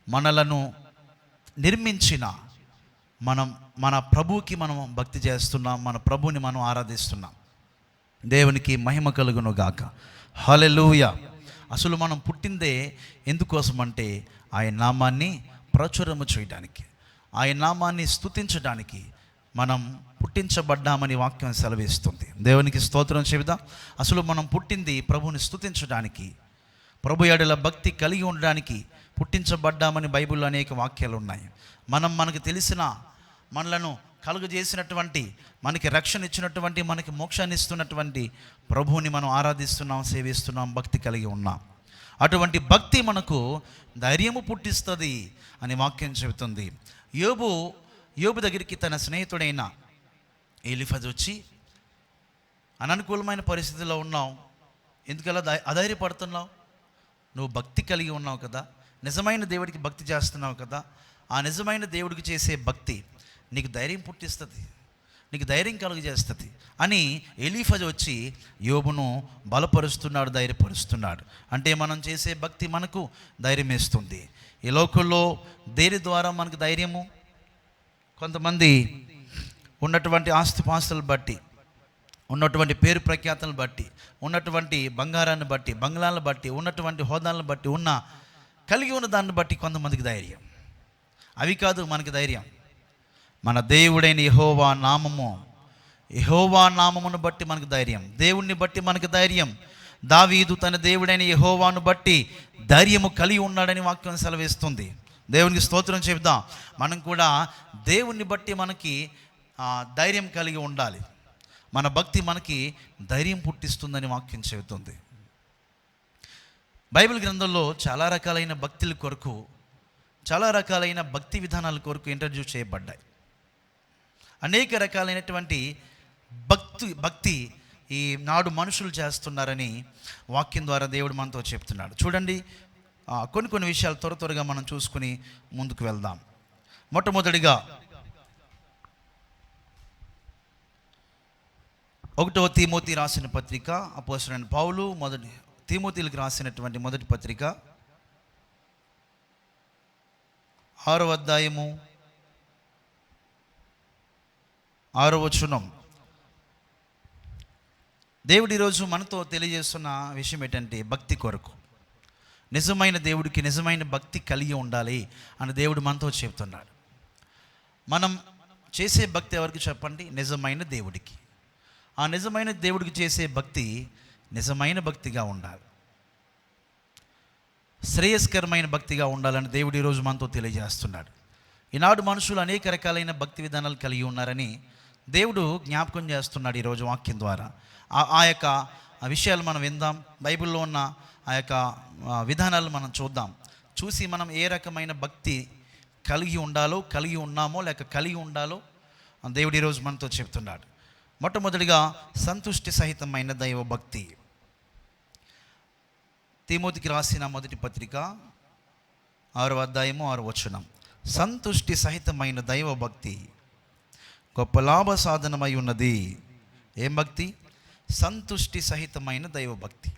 మనలను నిర్మించిన మన ప్రభువుకి మనం భక్తి చేస్తున్నాం. మన ప్రభువుని మనం ఆరాధిస్తున్నాం. దేవునికి మహిమ కలుగును గాక. హల్లెలూయా. అసలు మనం పుట్టిందే ఎందుకోసం అంటే ఆయన నామాన్ని ప్రచురము చేయడానికి, ఆయన నామాన్ని స్తుతించడానికి మనం పుట్టించబడ్డామని వాక్యం సెలవిస్తుంది. దేవునికి స్తోత్రం చెబుదాం. అసలు మనం పుట్టింది ప్రభువుని స్తుతించడానికి, ప్రభు యెడల భక్తి కలిగి ఉండడానికి పుట్టించబడ్డామని బైబిల్లో అనేక వాక్యాలు ఉన్నాయి. మనకు తెలిసిన, మనలను కలుగజేసినటువంటి, మనకి రక్షణ ఇచ్చినటువంటి, మనకి మోక్షాన్ని ఇస్తున్నటువంటి ప్రభువుని మనం ఆరాధిస్తున్నాం, సేవిస్తున్నాం, భక్తి కలిగి ఉన్నాం. అటువంటి భక్తి మనకు ధైర్యము పుట్టిస్తుంది అని వాక్యం చెబుతుంది. యోబు దగ్గరికి తన స్నేహితుడైన ఎలీఫజు వచ్చి, అననుకూలమైన పరిస్థితిలో ఉన్నావు, ఎందుకలా అధైర్యపడుతున్నావు? నువ్వు భక్తి కలిగి ఉన్నావు కదా, నిజమైన దేవుడికి భక్తి చేస్తున్నావు కదా, ఆ నిజమైన దేవుడికి చేసే భక్తి నీకు ధైర్యం పుట్టిస్తుంది, నీకు ధైర్యం కలుగజేస్తుంది అని ఎలీఫజ్ వచ్చి యోబును బలపరుస్తున్నాడు, ధైర్యపరుస్తున్నాడు. అంటే మనం చేసే భక్తి మనకు ధైర్యం ఇస్తుంది. ఈ లోకంలో దేని ద్వారా మనకు ధైర్యము? కొంతమంది ఉన్నటువంటి ఆస్తిపాస్తులను బట్టి, ఉన్నటువంటి పేరు ప్రఖ్యాతలను బట్టి, ఉన్నటువంటి బంగారాన్ని బట్టి, బంగ్లాలను బట్టి, ఉన్నటువంటి హోదాలను బట్టి, కలిగి ఉన్న దాన్ని బట్టి కొంతమందికి ధైర్యం. అవి కాదు మనకి ధైర్యం. మన దేవుడైన యెహోవా నామమును బట్టి మనకు ధైర్యం, దేవుణ్ణి బట్టి మనకు ధైర్యం. దావీదు తన దేవుడైన యెహోవాను బట్టి ధైర్యము కలిగి ఉన్నాడని వాక్యం సెలవిస్తుంది. దేవునికి స్తోత్రం చెబుదాం. మనం కూడా దేవుణ్ణి బట్టి మనకి ధైర్యం కలిగి ఉండాలి. మన భక్తి మనకి ధైర్యం పుట్టిస్తుందని వాక్యం చెబుతుంది. బైబిల్ గ్రంథంలో చాలా రకాలైన భక్తుల కొరకు, చాలా రకాలైన భక్తి విధానాల కొరకు ఇంట్రడ్యూస్ చేయబడ్డాయి. అనేక రకాలైనటువంటి భక్తి ఈ నాడు మనుషులు చేస్తున్నారని వాక్యం ద్వారా దేవుడు మనతో చెప్తున్నాడు. చూడండి, కొన్ని విషయాలు త్వరగా మనం చూసుకుని ముందుకు వెళ్దాం. మొట్టమొదటిగా 1 తీమోతి రాసిన పత్రిక, అపోస్తలుడైన పౌలు తీమోతిలకు రాసినటువంటి మొదటి పత్రిక 6వ అధ్యాయము 6వ వచనం. దేవుడు ఈరోజు మనతో తెలియజేస్తున్న విషయం ఏంటంటే, భక్తి కొరకు, నిజమైన దేవుడికి నిజమైన భక్తి కలిగి ఉండాలి అని దేవుడు మనతో చెప్తున్నాడు. మనం చేసే భక్తి ఎవరికి చెప్పండి? నిజమైన దేవుడికి. ఆ నిజమైన దేవుడికి చేసే భక్తి నిజమైన భక్తిగా ఉండాలి, శ్రేయస్కరమైన భక్తిగా ఉండాలని దేవుడు ఈరోజు మనతో తెలియజేస్తున్నాడు. ఈనాడు మనుషులు అనేక రకాలైన భక్తి విధానాలు కలిగి ఉన్నారని దేవుడు జ్ఞాపకం చేస్తున్నాడు ఈరోజు వాక్యం ద్వారా. ఆ యొక్క విషయాలు మనం విందాం. బైబిల్లో ఉన్న ఆ యొక్క విధానాలు మనం చూసి మనం ఏ రకమైన భక్తి కలిగి ఉన్నామో లేక కలిగి ఉండాలో దేవుడు ఈరోజు మనతో చెప్తున్నాడు. మొట్టమొదటిగా సంతుష్టి సహితమైన దైవ భక్తి. తీమోతికి రాసిన మొదటి పత్రిక 6వ అధ్యాయము 6వ వచనం. సంతుష్టి సహితమైన దైవ భక్తి గొప్ప లాభ సాధనమై ఉన్నది. ఏం భక్తి? సంతుష్టి సహితమైన దైవ భక్తి.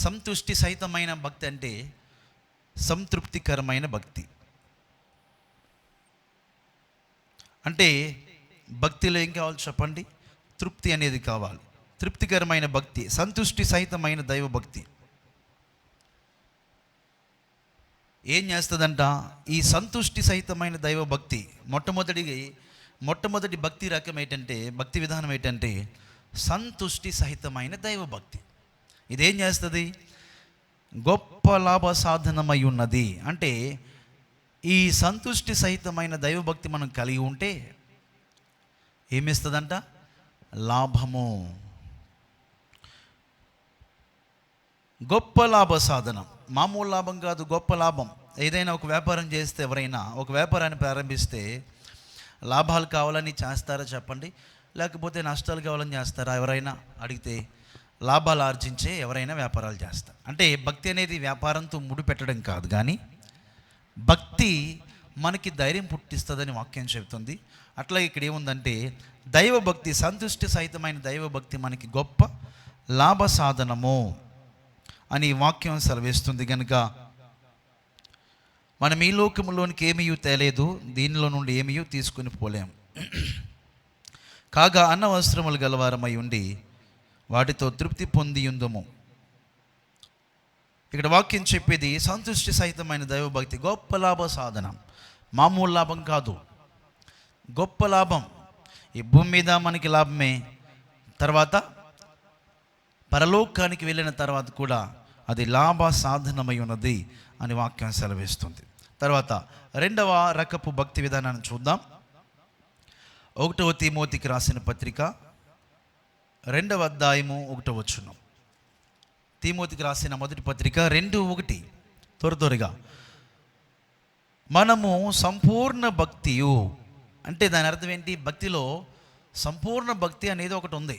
సంతుష్టి సహితమైన భక్తి అంటే సంతృప్తికరమైన భక్తి. అంటే భక్తిలో ఏం కావాలి చెప్పండి? తృప్తి అనేది కావాలి. తృప్తికరమైన భక్తి, సంతుష్టి సహితమైన దైవ భక్తి ఏం చేస్తుందంట? ఈ సంతుష్టి సహితమైన దైవ భక్తి మొట్టమొదటి భక్తి రకం ఏంటంటే, భక్తి విధానం ఏంటంటే సంతుష్టి సహితమైన దైవ భక్తి. ఇదేం చేస్తుంది? గొప్ప లాభ సాధనమై ఉన్నది. అంటే ఈ సంతుష్టి సహితమైన దైవభక్తి మనం కలిగి ఉంటే ఏమిస్తుందంట? లాభము. గొప్ప లాభ సాధనం, మామూలు లాభం కాదు, గొప్ప లాభం. ఏదైనా ఒక వ్యాపారం చేస్తే, ఎవరైనా ఒక వ్యాపారాన్ని ప్రారంభిస్తే లాభాలు కావాలని చేస్తారా చెప్పండి? లేకపోతే నష్టాలు కావాలని చేస్తారా? ఎవరైనా అడిగితే లాభాలు ఆర్జించే ఎవరైనా వ్యాపారాలు చేస్తారు. అంటే భక్తి అనేది వ్యాపారంతో ముడిపెట్టడం కాదు, కానీ భక్తి మనకి ధైర్యం పుట్టిస్తుందని వాక్యం చెబుతుంది. అట్లా ఇక్కడ ఏముందంటే, దైవభక్తి, సంతుష్టి సహితమైన దైవభక్తి మనకి గొప్ప లాభ సాధనము అని వాక్యం సెలవిస్తుంది. కనుక మనం ఈ లోకంలోనికి ఏమీ తేలేదు, దీనిలో నుండి ఏమీ తీసుకుని పోలేం. కాగా అన్నవస్త్రములు గలవారమై ఉండి వాటితో తృప్తి పొంది ఉందము. ఇక్కడ వాక్యం చెప్పేది సంతుష్టి సహితమైన దైవభక్తి గొప్ప లాభ సాధన. మామూలు లాభం కాదు, గొప్ప లాభం. ఈ భూమి మీద మనకి లాభమే, తర్వాత పరలోకానికి వెళ్ళిన తర్వాత కూడా అది లాభ సాధనమై ఉన్నది అని వాక్యం సెలవిస్తుంది. తర్వాత రెండవ రకపు భక్తి విధానాన్ని చూద్దాం. 1 తీమోతికి రాసిన పత్రిక 2వ అధ్యాయము 1వ వచనం. తీమోతికి రాసిన మొదటి పత్రిక 2:1. త్వరగా మనము సంపూర్ణ భక్తియు అంటే దాని అర్థం ఏంటి? భక్తిలో సంపూర్ణ భక్తి అనేది ఒకటి ఉంది.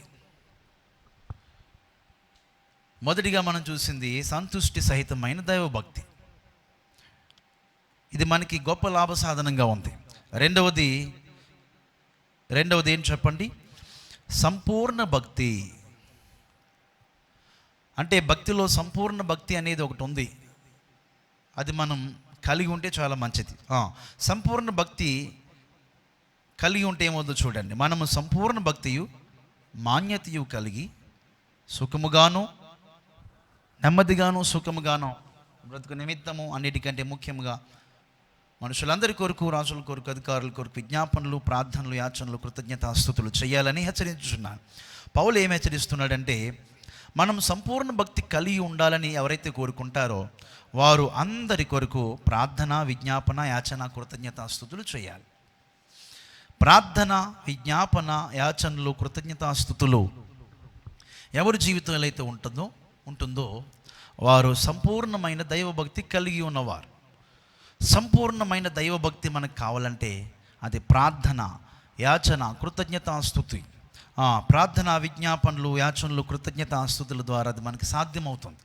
మొదటిగా మనం చూసింది సంతుష్టి సహితమైన దైవభక్తి. ఇది మనకి గొప్ప లాభ సాధనంగా ఉంది. రెండవది ఏం చెప్పండి? సంపూర్ణ భక్తి. అంటే భక్తిలో సంపూర్ణ భక్తి అనేది ఒకటి ఉంది. అది మనం కలిగి ఉంటే చాలా మంచిది. సంపూర్ణ భక్తి కలిగి ఉంటే ఏమవుతుందో చూడండి. మనము సంపూర్ణ భక్తియు మాన్యతయు కలిగి సుఖముగాను నెమ్మదిగాను సుఖముగాను బ్రతుకు నిమిత్తము అన్నిటికంటే ముఖ్యంగా మనుషులందరి కొరకు, రాజుల కొరకు, అధికారుల కొరకు విజ్ఞాపనలు, ప్రార్థనలు, యాచనలు, కృతజ్ఞతాస్తుతులు చేయాలని హెచ్చరించుచున్నాను. పౌలు ఏం హెచ్చరిస్తున్నాడంటే, మనం సంపూర్ణ భక్తి కలిగి ఉండాలని ఎవరైతే కోరుకుంటారో వారు అందరి కొరకు ప్రార్థన, విజ్ఞాపన, యాచన, కృతజ్ఞతాస్తుతులు చేయాలి. ప్రార్థన, విజ్ఞాపన, యాచనలు, కృతజ్ఞతాస్తుతులు ఎవరి జీవితంలో అయితే ఉంటుందో వారు సంపూర్ణమైన దైవభక్తి కలిగి ఉన్నవారు. సంపూర్ణమైన దైవభక్తి మనకు కావాలంటే అది ప్రార్థన, యాచన, కృతజ్ఞతాస్తుతి. ప్రార్థన, విజ్ఞాపనలు, యాచనలు, కృతజ్ఞతాస్తుతుల ద్వారా అది మనకి సాధ్యమవుతుంది.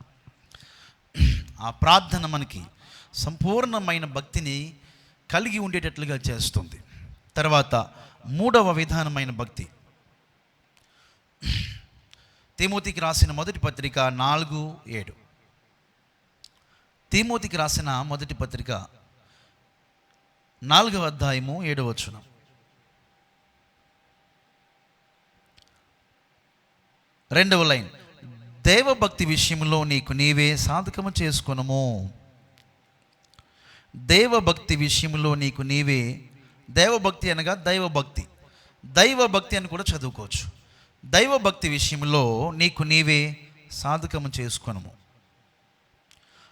ఆ ప్రార్థన మనకి సంపూర్ణమైన భక్తిని కలిగి ఉండేటట్లుగా చేస్తుంది. తర్వాత మూడవ విధానమైన భక్తి, తిమోతికి రాసిన మొదటి పత్రిక 4:7. తిమోతికి రాసిన మొదటి పత్రిక 4వ అధ్యాయము 7వ వచనం. రెండవ లైన్, దైవభక్తి విషయంలో నీకు నీవే సాధకము చేసుకొనుము. దైవభక్తి విషయంలో నీకు నీవే, దైవభక్తి అనగా దైవభక్తి, దైవభక్తి అని కూడా చదువుకోవచ్చు. దైవభక్తి విషయంలో నీకు నీవే సాధకము చేసుకొనుము.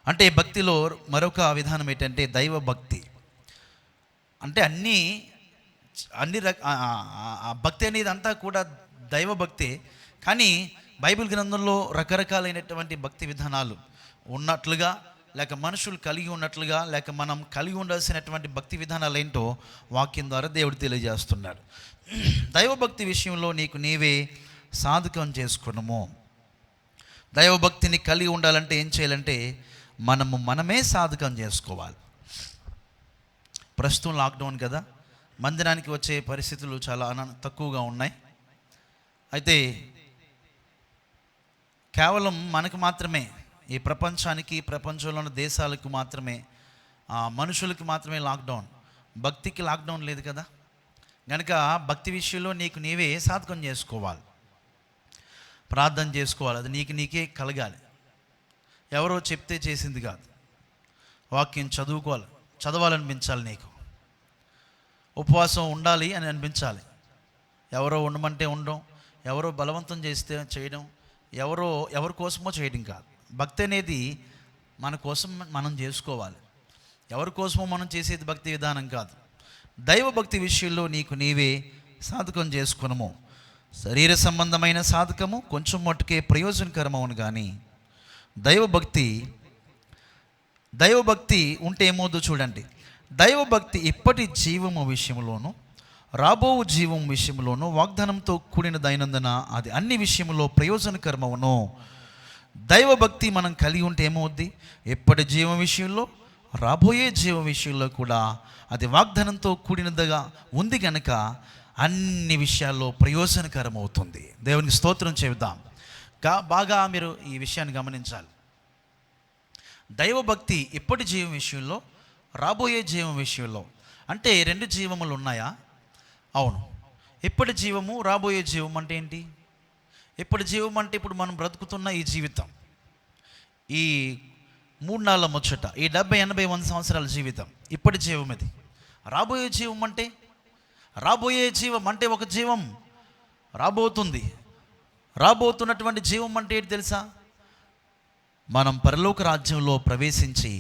అంటే భక్తిలో మరొక విధానం ఏంటంటే దైవభక్తి. అంటే అన్ని భక్తి అనేది అంతా కూడా దైవభక్తే. కానీ బైబిల్ గ్రంథంలో రకరకాలైనటువంటి భక్తి విధానాలు ఉన్నట్లుగా, లేక మనుషులు కలిగి ఉన్నట్లుగా, లేక మనం కలిగి ఉండాల్సినటువంటి భక్తి విధానాలు ఏంటో వాక్యం ద్వారా దేవుడు తెలియజేస్తున్నాడు. దైవభక్తి విషయంలో నీకు నీవే సాధకం చేసుకున్నాము. దైవభక్తిని కలిగి ఉండాలంటే ఏం చేయాలంటే మనమే సాధకం చేసుకోవాలి. ప్రస్తుతం లాక్డౌన్ కదా, మందిరానికి వచ్చే పరిస్థితులు చాలా తక్కువగా ఉన్నాయి. అయితే కేవలం మనకు మాత్రమే, ఈ ప్రపంచానికి, ప్రపంచంలో ఉన్న దేశాలకు మాత్రమే, మనుషులకి మాత్రమే లాక్డౌన్, భక్తికి లాక్డౌన్ లేదు కదా. కనుక భక్తి విషయంలో నీకు నీవే సాధకం చేసుకోవాలి, ప్రార్థన చేసుకోవాలి. అది నీకే కలగాలి. ఎవరో చెప్తే చేసింది కాదు. వాక్యం చదవాలనిపించాలి నీకు. ఉపవాసం ఉండాలి అని అనిపించాలి. ఎవరో ఉండమంటే ఉండడం, ఎవరో బలవంతం చేస్తే చేయడం, ఎవరి కోసమో చేయడం కాదు. భక్తి అనేది మన కోసం మనం చేసుకోవాలి. ఎవరి కోసమో మనం చేసేది భక్తి విధానం కాదు. దైవభక్తి విషయంలో నీకు నీవే సాధకం చేసుకునము. శరీర సంబంధమైన సాధకము కొంచెం మట్టుకే ప్రయోజనకరమవును, కానీ దైవభక్తి ఉంటే ఏమవుతుందో చూడండి. దైవభక్తి ఇప్పటి జీవము విషయంలోనూ రాబో జీవం విషయంలోనూ వాగ్దానంతో కూడిన దైనందున అది అన్ని విషయంలో ప్రయోజనకరమవును. దైవభక్తి మనం కలిగి ఉంటే ఏమవుద్ది? ఎప్పటి జీవం విషయంలో, రాబోయే జీవం విషయంలో కూడా అది వాగ్దానంతో కూడినదిగా ఉంది కనుక అన్ని విషయాల్లో ప్రయోజనకరం అవుతుంది. దేవునికి స్తోత్రం చెబుదాం. బాగా మీరు ఈ విషయాన్ని గమనించాలి. దైవభక్తి ఇప్పటి జీవం విషయంలో, రాబోయే జీవం విషయంలో. అంటే రెండు జీవములు ఉన్నాయా? అవును. ఇప్పటి జీవము, రాబోయే జీవం అంటే ఏంటి? ఇప్పటి జీవం అంటే ఇప్పుడు మనం బ్రతుకుతున్న ఈ జీవితం, ఈ 3-4 ముచ్చట, ఈ 70, 80, 100 సంవత్సరాల జీవితం ఇప్పటి జీవం ఇది. రాబోయే జీవం అంటే ఒక జీవం రాబోతున్నటువంటి జీవం అంటే ఏంటి తెలుసా? మనం పరలోక రాజ్యంలో ప్రవేశించి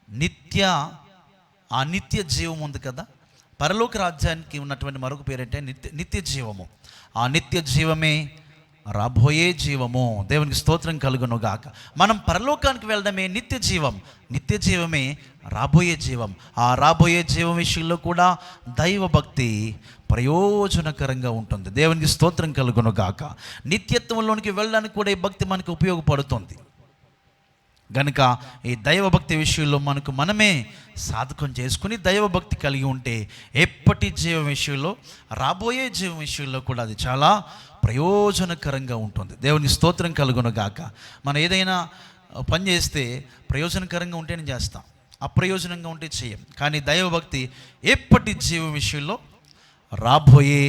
నిత్య జీవం ఉంది కదా. పరలోక రాజ్యానికి ఉన్నటువంటి మరొక పేరంటే నిత్య జీవము. ఆ నిత్య జీవమే రాబోయే జీవము. దేవునికి స్తోత్రం కలుగును గాక. మనం పరలోకానికి వెళ్ళడమే నిత్య జీవం, నిత్య జీవమే రాబోయే జీవం. ఆ రాబోయే జీవం విషయంలో కూడా దైవభక్తి ప్రయోజనకరంగా ఉంటుంది. దేవునికి స్తోత్రం కలుగును గాక. నిత్యత్వంలోనికి వెళ్ళడానికి కూడా ఈ భక్తి మనకు ఉపయోగపడుతుంది గనుక ఈ దైవభక్తి విషయంలో మనమే సాధకం చేసుకుని దైవభక్తి కలిగి ఉంటే ఎప్పటి జీవం విషయంలో, రాబోయే జీవం విషయంలో కూడా అది చాలా ప్రయోజనకరంగా ఉంటుంది. దేవుని స్తోత్రం కలుగును గాక. మనం ఏదైనా పని చేస్తే ప్రయోజనకరంగా ఉంటేనే చేస్తాం, అప్రయోజనంగా ఉంటే చేయం. కానీ దైవభక్తి ఎప్పటి జీవం విషయంలో, రాబోయే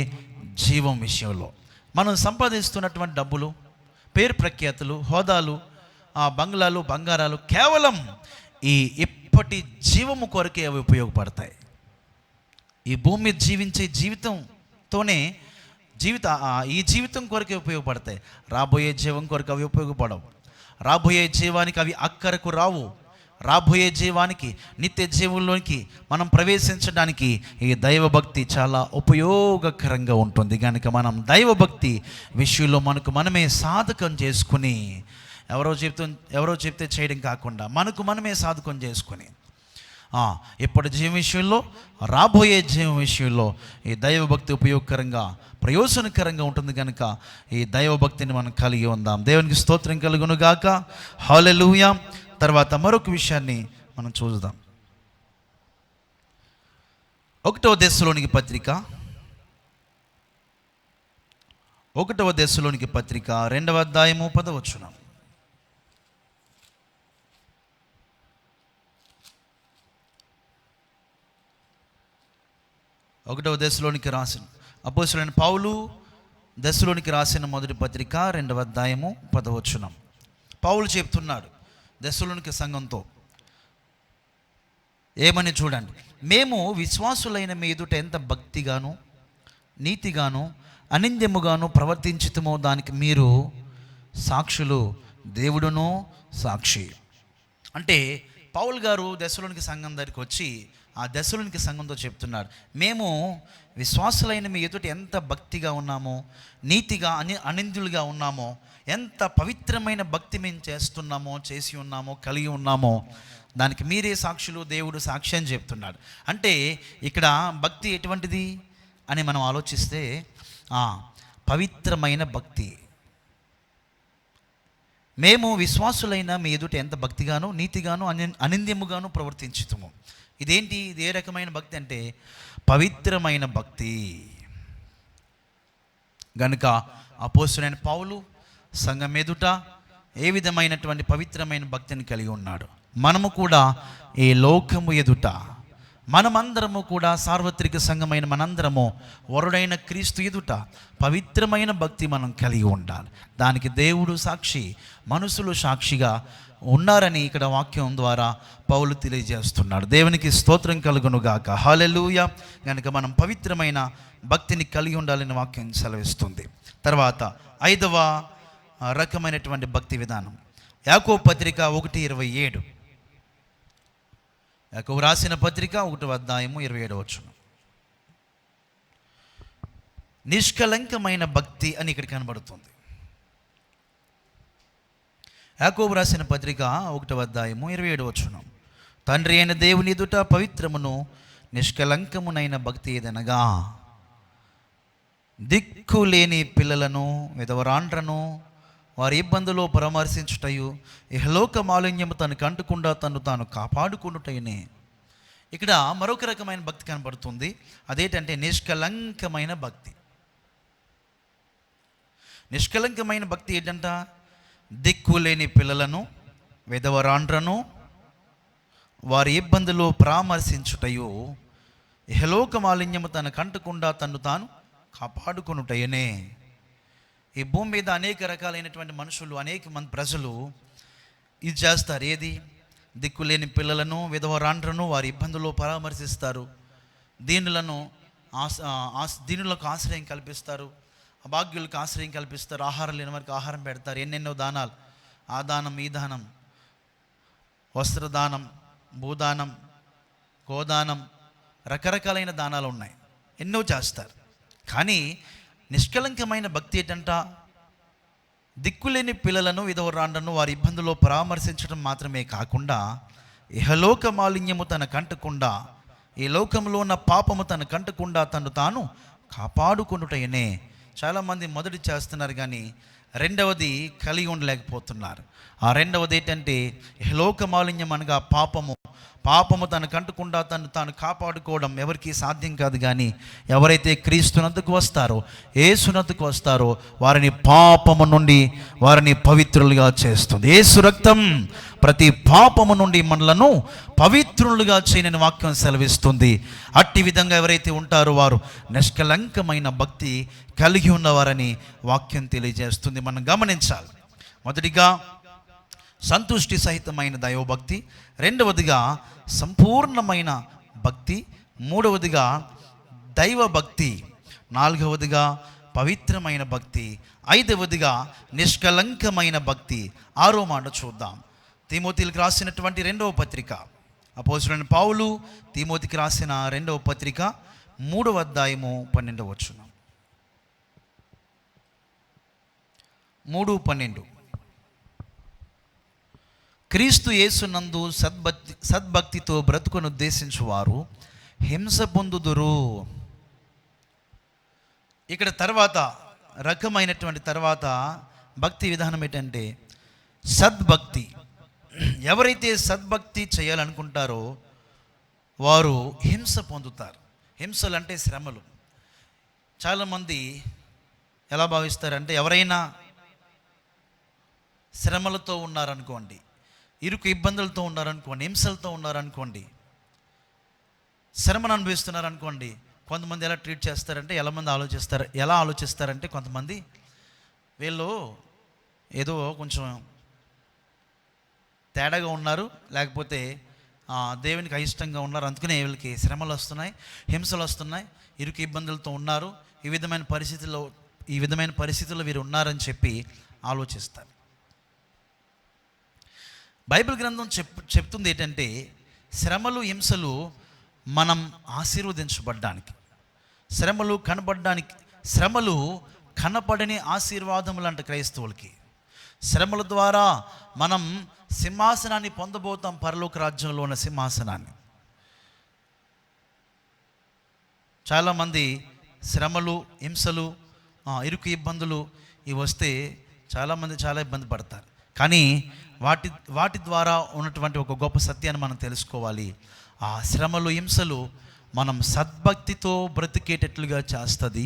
జీవం విషయంలో, మనం సంపాదిస్తున్నటువంటి డబ్బులు, పేరు ప్రఖ్యాతులు, హోదాలు, బంగ్లాలు, బంగారాలు కేవలం ఈ ఇప్పటి జీవము కొరకే అవి ఉపయోగపడతాయి. ఈ భూమి మీద జీవించే జీవితంతోనే ఈ జీవితం కొరకే ఉపయోగపడతాయి. రాబోయే జీవం కొరకు అవి ఉపయోగపడవు. రాబోయే జీవానికి అవి అక్కరకు రావు. రాబోయే జీవానికి, నిత్య జీవంలోనికి మనం ప్రవేశించడానికి ఈ దైవభక్తి చాలా ఉపయోగకరంగా ఉంటుంది. కనుక మనం దైవభక్తి విషయంలో మనమే సాధకం చేసుకుని, ఎవరో చెప్తే చేయడం కాకుండా మనమే సాధకం చేసుకొని ఇప్పటి జీవం విషయంలో, రాబోయే జీవం విషయంలో ఈ దైవభక్తి ఉపయోగకరంగా, ప్రయోజనకరంగా ఉంటుంది. కనుక ఈ దైవభక్తిని మనం కలిగి ఉందాం. దేవునికి స్తోత్రం కలుగును గాక. హల్లెలూయా. తర్వాత మరొక విషయాన్ని మనం చూద్దాం. 1వ దెస్సలోనికి పత్రిక 2వ అధ్యాయము 10వ వచనం. 1వ దెస్సలోనికి రాసిన అపోస్తలుడైన పౌలు దెస్సలోనికి రాసిన మొదటి పత్రిక 2వ అధ్యాయము 10వ వచనం. పౌలు చెప్తున్నాడు దెస్సలోనికి సంఘంతో ఏమని చూడండి. మేము విశ్వాసులైన మీ ఎదుట ఎంత భక్తిగాను, నీతిగాను, అనింద్యముగాను ప్రవర్తించుతామో దానికి మీరు సాక్షులు, దేవుడును సాక్షి. అంటే పౌలు గారు దెస్సలోనికి సంఘం దగ్గరికి వచ్చి ఆ దెస్సలోనికి సంఘంతో చెప్తున్నాడు, మేము విశ్వాసులైన మీ ఎదుట ఎంత భక్తిగా ఉన్నామో, నీతిగా, అనింద్యులుగా ఉన్నామో, ఎంత పవిత్రమైన భక్తి మేము చేసి ఉన్నామో, కలిగి ఉన్నామో దానికి మీరే సాక్షులు, దేవుడు సాక్షి అని చెప్తున్నాడు. అంటే ఇక్కడ భక్తి ఎటువంటిది అని మనం ఆలోచిస్తే పవిత్రమైన భక్తి. మేము విశ్వాసులైన మీ ఎదుట ఎంత భక్తిగాను, నీతిగాను, అనింద్యముగాను ప్రవర్తించుతాము. ఇదేంటి? ఇది ఏ రకమైన భక్తి అంటే పవిత్రమైన భక్తి. గనుక అపోస్తలుడైన పౌలు సంఘం ఎదుట ఏ విధమైనటువంటి పవిత్రమైన భక్తిని కలిగి ఉన్నాడు. మనము కూడా ఈ లోకము ఎదుట, మనమందరము కూడా సార్వత్రిక సంఘమైన మనందరము వరుడైన క్రీస్తు ఎదుట పవిత్రమైన భక్తి మనం కలిగి ఉండాలి. దానికి దేవుడు సాక్షి, మనుషులు సాక్షిగా ఉన్నారని ఇక్కడ వాక్యం ద్వారా పౌలు తెలియజేస్తున్నాడు. దేవునికి స్తోత్రం కలుగును గాక. హల్లెలూయా. కనుక మనం పవిత్రమైన భక్తిని కలిగి ఉండాలని వాక్యం సెలవిస్తుంది. తర్వాత 5వ రకమైనటువంటి భక్తి విధానం యాకోబు పత్రిక 1:27. యాకోబు రాసిన పత్రిక 1వ అధ్యాయము 27వ వచనం. నిష్కలంకమైన భక్తి అని ఇక్కడ కనబడుతుంది. యాకోబు రాసిన పత్రిక 1వ అధ్యాయము 27వ వచనం. తండ్రి అయిన దేవుని ఎదుట పవిత్రమును నిష్కలంకమునైన భక్తి ఏదనగా దిక్కు లేని పిల్లలను, విధవరాండ్రను వారి ఇబ్బందులో పరామర్శించుటయు, ఇహలోక మాలిన్యము తనకు అంటకుండా తాను కాపాడుకున్నటయునే. ఇక్కడ మరొక రకమైన భక్తి కనబడుతుంది. అదేంటంటే నిష్కలంకమైన భక్తి. నిష్కలంకమైన భక్తి ఏంటంట? దిక్కు లేని పిల్లలను, విధవరాండ్రను వారి ఇబ్బందులు పరామర్శించుటయు, ఇహలోక మాలిన్యము తనకు అంటకుండా తాను కాపాడుకునుటయనే. ఈ భూమి మీద అనేక రకాలైనటువంటి మనుషులు, అనేక మంది ప్రజలు ఇది చేస్తారు. ఏది? దిక్కులేని పిల్లలను, విధవరాండ్రను వారి ఇబ్బందుల్లో పరామర్శిస్తారు. దీనులకు ఆశ్రయం కల్పిస్తారు, అభాగ్యులకు ఆశ్రయం కల్పిస్తారు, ఆహారం లేని వారికి ఆహారం పెడతారు. ఎన్నెన్నో దానాలు, ఆ దానం, ఈ దానం, వస్త్రదానం, భూదానం, గోదానం, రకరకాలైన దానాలు ఉన్నాయి, ఎన్నో చేస్తారు. కానీ నిష్కలంకమైన భక్తి ఏంటంట? దిక్కులేని పిల్లలను విధవరాండ్రను వారి ఇబ్బందుల్లో పరామర్శించడం మాత్రమే కాకుండా ఇహలోక మాలిన్యము తన కంటకుండా, ఈ లోకంలో ఉన్న పాపము తన కంటకుండా తను తాను కాపాడుకొనుటయనే. చాలామంది మొదటి చేస్తున్నారు కానీ రెండవది కలిగి ఉండలేకపోతున్నారు. ఆ రెండవది ఏంటంటే ఇహలోక మాలిన్యం అనగా పాపము తనకు అంటకుండా తను తాను కాపాడుకోవడం ఎవరికి సాధ్యం కాదు. కానీ ఎవరైతే క్రీస్తునందుకు వస్తారో, యేసునందుకు వస్తారో వారిని పాపము నుండి వారిని పవిత్రులుగా చేస్తుంది. యేసు రక్తం ప్రతి పాపము నుండి మనలను పవిత్రులుగా చేయని వాక్యం సెలవిస్తుంది. అట్టి విధంగా ఎవరైతే ఉంటారో వారు నిష్కలంకమైన భక్తి కలిగి ఉన్నవారని వాక్యం తెలియజేస్తుంది. మనం గమనించాలి. మొదటిగా సంతుష్టి సహితమైన దైవభక్తి, రెండవదిగా సంపూర్ణమైన భక్తి, మూడవదిగా దైవభక్తి, నాలుగవదిగా పవిత్రమైన భక్తి, ఐదవదిగా నిష్కలంకమైన భక్తి. ఆరో మాట చూద్దాం. తిమోతికి రాసినటువంటి రెండవ పత్రిక, అపోస్తలుడైన పౌలు తిమోతికి రాసిన రెండవ పత్రిక 3వ అధ్యాయము 12వ వచనం. 3:12 క్రీస్తు యేసునందు సద్భక్తితో బ్రతుకును ఉద్దేశించువారు హింస పొందుదురు. ఇక్కడ తర్వాత రకమైనటువంటి తర్వాత భక్తి విధానం ఏంటంటే సద్భక్తి. ఎవరైతే సద్భక్తి చేయాలనుకుంటారో వారు హింస పొందుతారు. హింసలు అంటే శ్రమలు. చాలామంది ఎలా భావిస్తారంటే ఎవరైనా శ్రమలతో ఉన్నారనుకోండి, ఇరుకు ఇబ్బందులతో ఉన్నారనుకోండి, హింసలతో ఉన్నారనుకోండి, శ్రమను అనుభవిస్తున్నారనుకోండి, కొంతమంది ఎలా ట్రీట్ చేస్తారంటే ఎలా ఆలోచిస్తారంటే కొంతమంది వీళ్ళు ఏదో కొంచెం తేడాగా ఉన్నారు, లేకపోతే దేవునికి అయిష్టంగా ఉన్నారు, అందుకనే వీళ్ళకి శ్రమలు వస్తున్నాయి, హింసలు వస్తున్నాయి, ఇరుకు ఇబ్బందులతో ఉన్నారు, ఈ విధమైన పరిస్థితుల్లో వీరు ఉన్నారని చెప్పి ఆలోచిస్తారు. బైబిల్ గ్రంథం చెప్తుంది ఏంటంటే శ్రమలు హింసలు మనం ఆశీర్వదించబడ్డానికి, శ్రమలు కనపడని ఆశీర్వాదములు అంట క్రైస్తవులకి. శ్రమల ద్వారా మనం సింహాసనాన్ని పొందబోతాం, పరలోక రాజ్యంలో ఉన్న సింహాసనాన్ని. చాలామంది శ్రమలు హింసలు ఇరుకు ఇబ్బందులు ఇవి వస్తే చాలామంది చాలా ఇబ్బంది పడతారు. కానీ వాటి ద్వారా ఉన్నటువంటి ఒక గొప్ప సత్యాన్ని మనం తెలుసుకోవాలి. ఆ శ్రమలు హింసలు మనం సద్భక్తితో బ్రతికేటట్లుగా చేస్తుంది.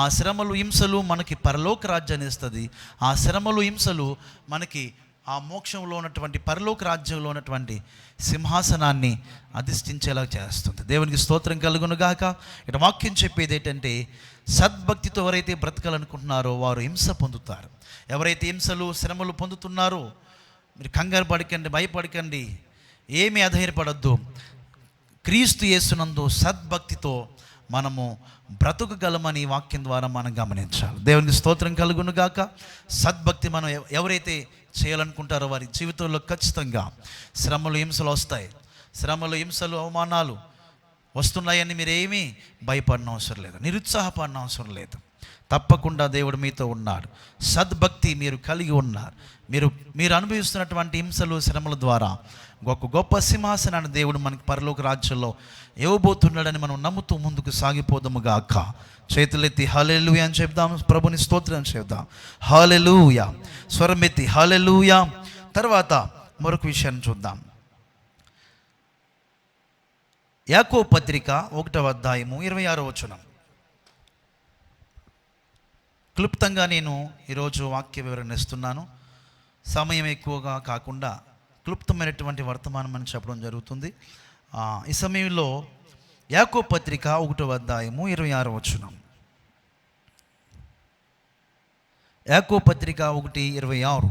ఆ శ్రమలు హింసలు మనకి పరలోక రాజ్యాన్ని ఇస్తుంది. ఆ శ్రమలు హింసలు మనకి ఆ మోక్షంలో ఉన్నటువంటి పరలోక రాజ్యంలో ఉన్నటువంటి సింహాసనాన్ని అధిష్ఠించేలా చేస్తుంది. దేవునికి స్తోత్రం కలుగును గాక. ఇక్కడ వాక్యం చెప్పేది ఏంటంటే సద్భక్తితో ఎవరైతే బ్రతకాలనుకుంటున్నారో వారు హింస పొందుతారు. ఎవరైతే హింసలు శ్రమలు పొందుతున్నారో మీరు కంగారు పడకండి, భయపడకండి, ఏమీ అధైర్యపడద్దు. క్రీస్తు యేసునందు సద్భక్తితో మనము బ్రతుకగలమని వాక్యం ద్వారా మనం గమనించాలి. దేవునికి స్తోత్రం కలుగును గాక. సద్భక్తి మనం ఎవరైతే చేయాలనుకుంటారో వారి జీవితంలో ఖచ్చితంగా శ్రమలు హింసలు వస్తాయి. శ్రమలు హింసలు అవమానాలు వస్తున్నాయని మీరేమీ భయపడిన అవసరం లేదు, నిరుత్సాహపడిన అవసరం లేదు. తప్పకుండా దేవుడు మీతో ఉన్నాడు. సద్భక్తి మీరు కలిగి ఉన్నారు. మీరు అనుభవిస్తున్నటువంటి హింసలు శ్రమల ద్వారా ఒక గొప్ప సింహాసనాన్ని దేవుడు మనకి పరలోక రాజ్యంలో ఇవ్వబోతున్నాడని మనం నమ్ముతూ ముందుకు సాగిపోదాము గాక. చేతులెత్తి హల్లెలూయా అని చెప్దాం, ప్రభుని స్తోత్రం చెప్దాం. హల్లెలూయా, స్వరమెత్తి హల్లెలూయా. తర్వాత మరొక విషయాన్ని చూద్దాం. యాకోబు పత్రిక 1వ అధ్యాయము 26వ వచనం. క్లుప్తంగా నేను ఈరోజు వాక్య వివరణ ఇస్తున్నాను. సమయం ఎక్కువగా కాకుండా క్లుప్తమైనటువంటి వర్తమానం అని చెప్పడం జరుగుతుంది. ఈ సమయంలో యాకోబు పత్రిక 1వ అధ్యాయము 26వ వచనం. యాకోబు పత్రిక 1:26.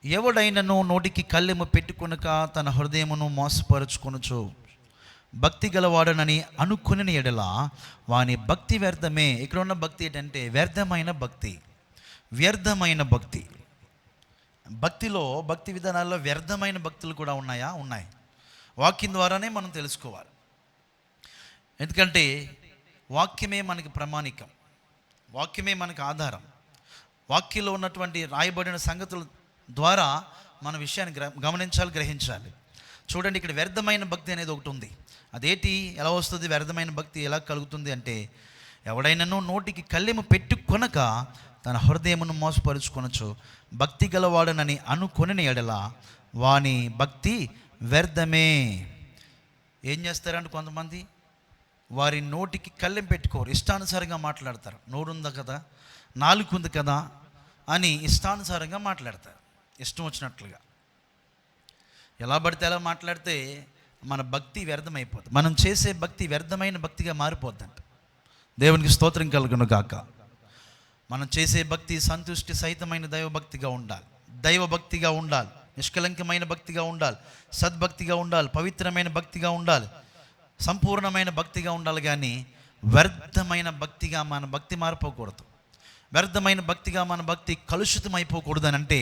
ఎవడైనను నోటికి కళ్ళెము పెట్టుకొనక తన హృదయమును మోసపరుచుకొనుచు భక్తి గలవాడనని అనుకుని ఎడల వాని భక్తి వ్యర్థమే. ఇక్కడ ఉన్న భక్తి ఏంటంటే వ్యర్థమైన భక్తి. భక్తిలో భక్తి విధానాల్లో వ్యర్థమైన భక్తులు కూడా ఉన్నాయా? ఉన్నాయి. వాక్యం ద్వారానే మనం తెలుసుకోవాలి. ఎందుకంటే వాక్యమే మనకి ప్రామాణికం, వాక్యమే మనకు ఆధారం, వాక్యంలో ఉన్నటువంటి రాయబడిన సంగతుల ద్వారా మన విషయాన్ని గమనించాలి, గ్రహించాలి. చూడండి, ఇక్కడ వ్యర్థమైన భక్తి అనేది ఒకటి ఉంది. అదేంటి, ఎలా వస్తుంది వ్యర్థమైన భక్తి, ఎలా కలుగుతుంది అంటే, ఎవడైనాను నోటికి కళ్ళెము పెట్టుకొనక తన హృదయమును మోసపరుచుకొనొచ్చు, భక్తి గలవాడనని అనుకొనిన ఎడల వాని భక్తి వ్యర్థమే. ఏం చేస్తారంటే కొంతమంది వారి నోటికి కళ్ళెం పెట్టుకోరు, ఇష్టానుసారంగా మాట్లాడతారు. నోరుందా కదా, నాలుగు ఉంది కదా అని ఇష్టానుసారంగా మాట్లాడతారు, ఇష్టం వచ్చినట్లుగా. ఎలా పడితే అలా మాట్లాడితే మన భక్తి వ్యర్థమైపోతుంది. మనం చేసే భక్తి వ్యర్థమైన భక్తిగా మారిపోద్దంట. దేవునికి స్తోత్రం కలుగును గాక. మనం చేసే భక్తి సంతుష్టి సహితమైన దైవభక్తిగా ఉండాలి, దైవభక్తిగా ఉండాలి, నిష్కలంకమైన భక్తిగా ఉండాలి, సద్భక్తిగా ఉండాలి, పవిత్రమైన భక్తిగా ఉండాలి, సంపూర్ణమైన భక్తిగా ఉండాలి. కానీ వ్యర్థమైన భక్తిగా మన భక్తి మారిపోకూడదు. వ్యర్థమైన భక్తిగా మన భక్తి కలుషితం అయిపోకూడదు అని అంటే,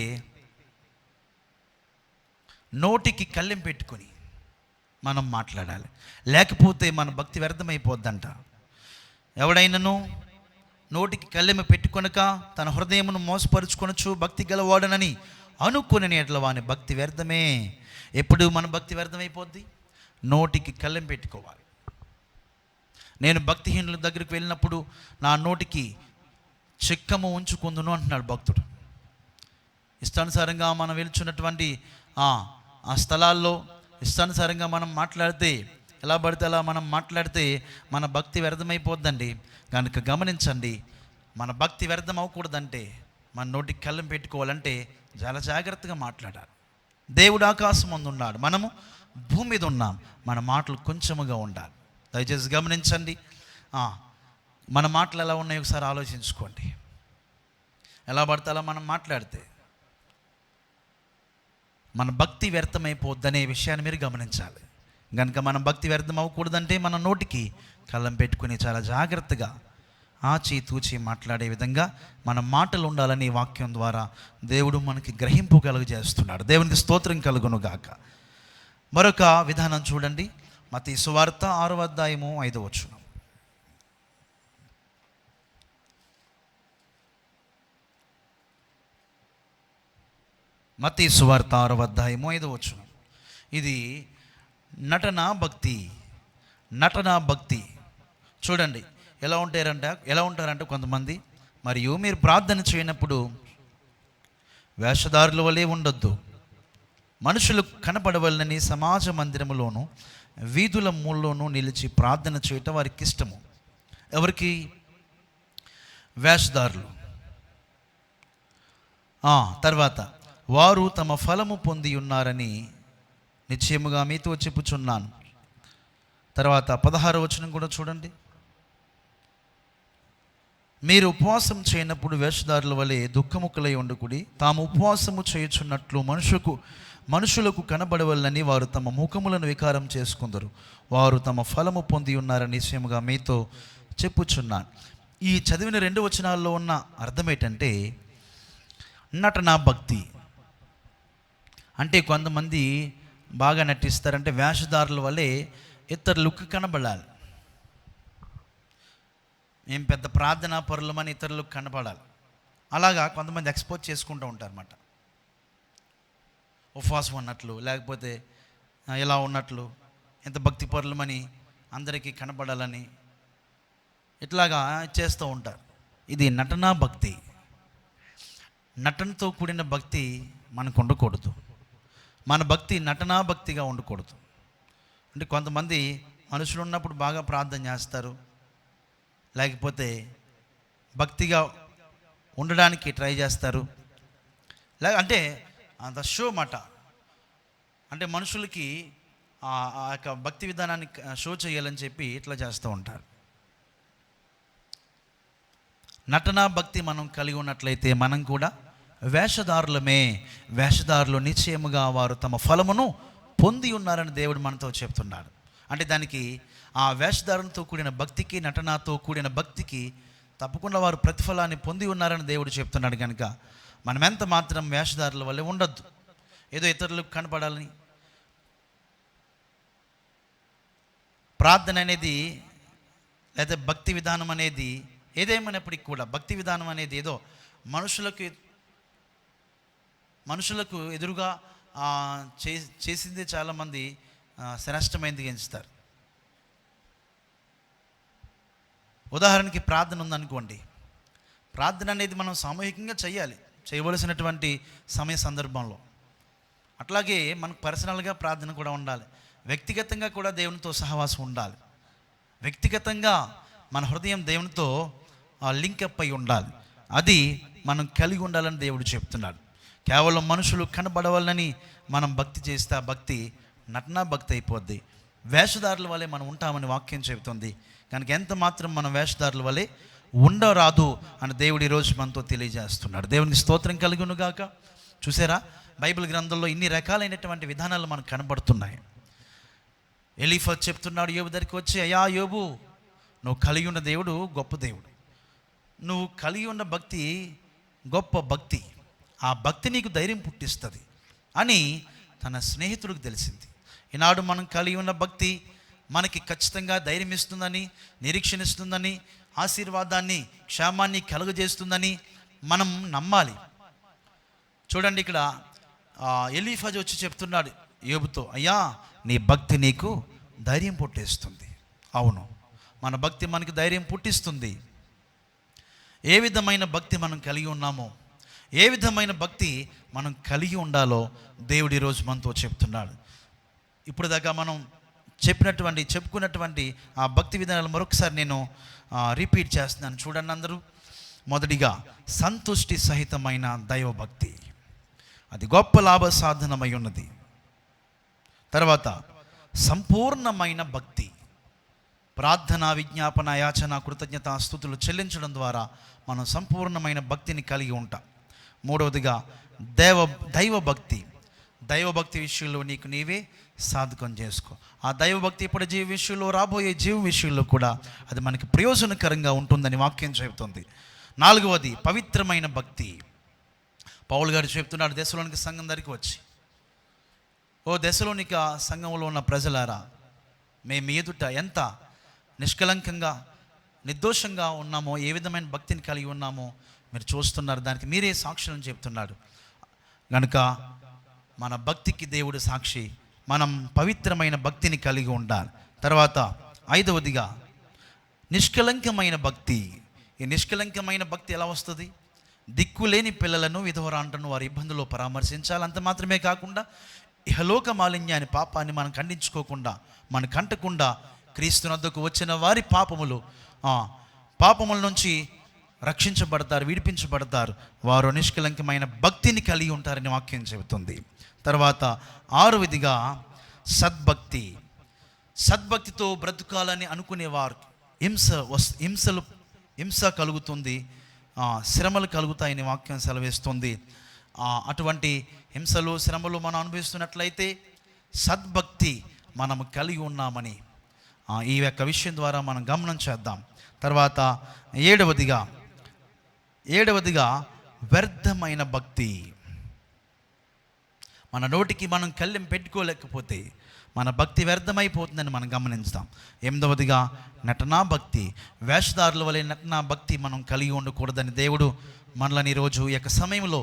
నోటికి కళ్ళెం పెట్టుకొని మనం మాట్లాడాలి, లేకపోతే మన భక్తి వ్యర్థమైపోద్దంట. ఎవడైనాను నోటికి కళ్ళెము పెట్టుకొనక తన హృదయమును మోసపరుచుకొనొచ్చు, భక్తి గలవాడనని అనుకుని ఎట్లా వాని భక్తి వ్యర్థమే. ఎప్పుడు మన భక్తి వ్యర్థమైపోద్ది? నోటికి కళ్ళెం పెట్టుకోవాలి. నేను భక్తిహీనుల దగ్గరికి వెళ్ళినప్పుడు నా నోటికి చిక్కము ఉంచుకుందును అంటున్నాడు భక్తుడు. ఇష్టానుసారంగా మనం వెళ్తున్నటువంటి ఆ స్థలాల్లో ఇష్టానుసారంగా మనం మాట్లాడితే, ఎలా పడితే అలా మనం మాట్లాడితే మన భక్తి వ్యర్థమైపోద్దండి. కనుక గమనించండి, మన భక్తి వ్యర్థం అవ్వకూడదంటే మన నోటికి కళ్ళెం పెట్టుకోవాలంటే చాలా జాగ్రత్తగా మాట్లాడాలి. దేవుడు ఆకాశం ముందు ఉన్నాడు, మనము భూమి మీద ఉన్నాం. మన మాటలు కొంచెముగా ఉండాలి. దయచేసి గమనించండి, మన మాటలు ఎలా ఉన్నాయో ఒకసారి ఆలోచించుకోండి. ఎలా పడితే అలా మనం మాట్లాడితే మన భక్తి వ్యర్థమైపోద్దనే విషయాన్ని మీరు గమనించాలి. కనుక మనం భక్తి వ్యర్థం అవ్వకూడదంటే మన నోటికి కళ్ళం పెట్టుకుని చాలా జాగ్రత్తగా ఆచితూచి మాట్లాడే విధంగా మన మాటలు ఉండాలని వాక్యం ద్వారా దేవుడు మనకి గ్రహింపు కలుగజేస్తున్నాడు. దేవునికి స్తోత్రం కలుగును గాక. మరొక విధానం చూడండి, మత్తయి సువార్త 6వ అధ్యాయము 5వ వచనం. మత్తయి సువార్త 6వ అధ్యాయము 5వ వచనం. ఇది నటనా భక్తి. చూడండి, ఎలా ఉంటారంటే కొంతమంది, మరియు మీరు ప్రార్థన చేయనప్పుడు వేషధారుల వలె ఉండొద్దు, మనుషులు కనపడవలనని సమాజ మందిరములోను వీధుల మూలలోనూ నిలిచి ప్రార్థన చేయటం వారికి ఇష్టము. ఎవరికి? వేషధారులు. తర్వాత వారు తమ ఫలము పొంది ఉన్నారని నిశ్చయముగా మీతో చెప్పుచున్నాను. తర్వాత 16వ వచనం కూడా చూడండి, మీరు ఉపవాసం చేయనప్పుడు వేషధారుల వలె దుఃఖముఖులై ఉండకుడి, తాము ఉపవాసము చేయుచున్నట్లు మనుషులకు కనబడవలని వారు తమ ముఖములను వికారం చేసుకుందరు, వారు తమ ఫలము పొంది ఉన్నారని నిశ్చయముగా మీతో చెప్పుచున్నాను. ఈ చదివిన 2 వచనాల్లో ఉన్న అర్థం ఏంటంటే, నటనా భక్తి అంటే కొంతమంది బాగా నటిస్తారంటే వేషధారుల వల్లే ఇతరులకు కనబడాలి. మేము పెద్ద ప్రార్థనా పరులమని ఇతరులకు కనపడాలి. అలాగా కొంతమంది ఎక్స్పోజ్ చేసుకుంటూ ఉంటారన్నమాట. ఉపవాసం ఉన్నట్లు, లేకపోతే ఇలా ఉన్నట్లు, ఎంత భక్తి పరులమని అందరికీ కనపడాలని ఇట్లాగా చేస్తూ ఉంటారు. ఇది నటనా భక్తి. నటనతో కూడిన భక్తి మనకు ఉండకూడదు. మన భక్తి నటనా భక్తిగా ఉండకూడదు. అంటే కొంతమంది మనుషులు ఉన్నప్పుడు బాగా ప్రార్థన చేస్తారు, లేకపోతే భక్తిగా ఉండడానికి ట్రై చేస్తారు, అంటే అంత షో మాట. అంటే మనుషులకి ఆ యొక్క భక్తి విధానాన్ని షో చేయాలని చెప్పి ఇట్లా చేస్తూ ఉంటారు. నటనా భక్తి మనం కలిగి ఉన్నట్లయితే మనం కూడా వేషధారులు నిశ్చయముగా వారు తమ ఫలమును పొంది ఉన్నారని దేవుడు మనతో చెప్తున్నాడు. అంటే దానికి ఆ వేషధారణతో కూడిన భక్తికి, నటనతో కూడిన భక్తికి తప్పకుండా వారు ప్రతిఫలాన్ని పొంది ఉన్నారని దేవుడు చెప్తున్నాడు. కనుక మనం ఎంత మాత్రం వేషధారుల వల్లే ఉండొద్దు. ఏదో ఇతరులకు కనపడాలని. ప్రార్థన అనేది లేదా భక్తి విధానం అనేది ఏదేమైనప్పటికీ కూడా భక్తి విధానం అనేది ఏదో మనుషులకు ఎదురుగా చేసిందే చాలామంది శ్రేష్టమైనది ఎంచుతారు. ఉదాహరణకి ప్రార్థన ఉందనుకోండి, ప్రార్థన అనేది మనం సామూహికంగా చేయవలసినటువంటి సమయ సందర్భంలో. అట్లాగే మనకు పర్సనల్గా ప్రార్థన కూడా ఉండాలి, వ్యక్తిగతంగా కూడా దేవునితో సహవాసం ఉండాలి. వ్యక్తిగతంగా మన హృదయం దేవునితో లింకప్ అయి ఉండాలి. అది మనం కలిగి ఉండాలని దేవుడు చెప్తున్నాడు. కేవలం మనుషులు కనబడవాలని మనం భక్తి చేస్తే ఆ భక్తి నటనా భక్తి అయిపోద్ది. వేషధారుల వలె మనం ఉంటామని వాక్యం చెబుతుంది. కనుక ఎంత మాత్రం మనం వేషధారుల వలె ఉండరాదు అని దేవుడు ఈరోజు మనతో తెలియజేస్తున్నాడు. దేవునికి స్తోత్రం కలుగును గాక. చూసారా, బైబిల్ గ్రంథంలో ఇన్ని రకాలైనటువంటి విధానాలు మనకు కనబడుతున్నాయి. ఎలీఫజ్ చెప్తున్నాడు యోబు దగ్గరికి వచ్చి, అయ్యా యోబు, నువ్వు కలిగి ఉన్న దేవుడు గొప్ప దేవుడు, నువ్వు కలిగి ఉన్న భక్తి గొప్ప భక్తి, ఆ భక్తి నీకు ధైర్యం పుట్టిస్తుంది అని తన స్నేహితుడికి తెలిసింది. ఈనాడు మనం కలిగి ఉన్న భక్తి మనకి ఖచ్చితంగా ధైర్యం ఇస్తుందని, నిరీక్షణ ఇస్తుందని, ఆశీర్వాదాన్ని, క్షేమాన్ని కలుగజేస్తుందని మనం నమ్మాలి. చూడండి, ఇక్కడ ఎలీఫజ్ వచ్చి చెప్తున్నాడు యోబుతో, అయ్యా నీ భక్తి నీకు ధైర్యం పుట్టిస్తుంది. అవును, మన భక్తి మనకి ధైర్యం పుట్టిస్తుంది. ఏ విధమైన భక్తి మనం కలిగి ఉన్నామో, ఏ విధమైన భక్తి మనం కలిగి ఉండాలో దేవుడు ఈరోజు మనతో చెప్తున్నాడు. ఇప్పుడు దాకా మనం చెప్పుకున్నటువంటి ఆ భక్తి విధానాలు మరొకసారి నేను రిపీట్ చేస్తున్నాను. చూడండి అందరూ. మొదటిగా సంతుష్టి సహితమైన దైవభక్తి, అది గొప్ప లాభ సాధనమై ఉన్నది. తర్వాత సంపూర్ణమైన భక్తి, ప్రార్థన, విజ్ఞాపన, యాచన, కృతజ్ఞత, స్తుతులు చెల్లించడం ద్వారా మనం సంపూర్ణమైన భక్తిని కలిగి ఉంటాం. మూడవదిగా దైవభక్తి. దైవభక్తి విషయంలో నీకు నీవే సాధకం చేసుకో. ఆ దైవభక్తి ఇప్పుడు జీవ విషయంలో, రాబోయే జీవ విషయంలో కూడా అది మనకి ప్రయోజనకరంగా ఉంటుందని వాక్యం చెబుతుంది. నాలుగవది పవిత్రమైన భక్తి. పౌలు గారు చెప్తున్నాడు దెస్సలోనిక సంఘం దగ్గరికి వచ్చి, ఓ దెస్సలోనిక సంఘంలో ఉన్న ప్రజలారా, మేము ఎదుట ఎంత నిష్కలంకంగా నిర్దోషంగా ఉన్నామో, ఏ విధమైన భక్తిని కలిగి ఉన్నామో మీరు చూస్తున్నారు, దానికి మీరే సాక్షులను చెప్తున్నాడు. కనుక మన భక్తికి దేవుడు సాక్షి, మనం పవిత్రమైన భక్తిని కలిగి ఉండాలి. తర్వాత ఐదవదిగా నిష్కలంకమైన భక్తి. ఈ నిష్కలంకమైన భక్తి ఎలా వస్తుంది? దిక్కులేని పిల్లలను, విధవరాంటను వారి ఇబ్బందుల్లో పరామర్శించాలి. అంత మాత్రమే కాకుండా ఇహలోక మాలిన్యాన్ని, పాపాన్ని మనం ఖండించుకోకుండా, మనం కంటకుండా క్రీస్తునద్దకు వచ్చిన వారి పాపముల నుంచి రక్షించబడతారు, విడిపించబడతారు. వారు నిష్కలంకమైన భక్తిని కలిగి ఉంటారని వాక్యం చెబుతుంది. తర్వాత ఆరవదిగా సద్భక్తి. సద్భక్తితో బ్రతుకాలని అనుకునేవారు హింస కలుగుతుంది, శ్రమలు కలుగుతాయని వాక్యం సెలవిస్తుంది. అటువంటి హింసలు, శ్రమలు మనం అనుభవిస్తున్నట్లయితే సద్భక్తి మనం కలిగి ఉన్నామని ఈ యొక్క విషయం ద్వారా మనం గమనం చేద్దాం. తర్వాత ఏడవదిగా వ్యర్థమైన భక్తి. మన నోటికి మనం కళ్ళెం పెట్టుకోలేకపోతే మన భక్తి వ్యర్థమైపోతుందని మనం గమనించుతాం. ఎనిమిదవదిగా నటనా భక్తి. వేషధారుల వలె నటనా భక్తి మనం కలిగి ఉండకూడదని దేవుడు మనల్ని ఈరోజు ఈ యొక్క సమయంలో,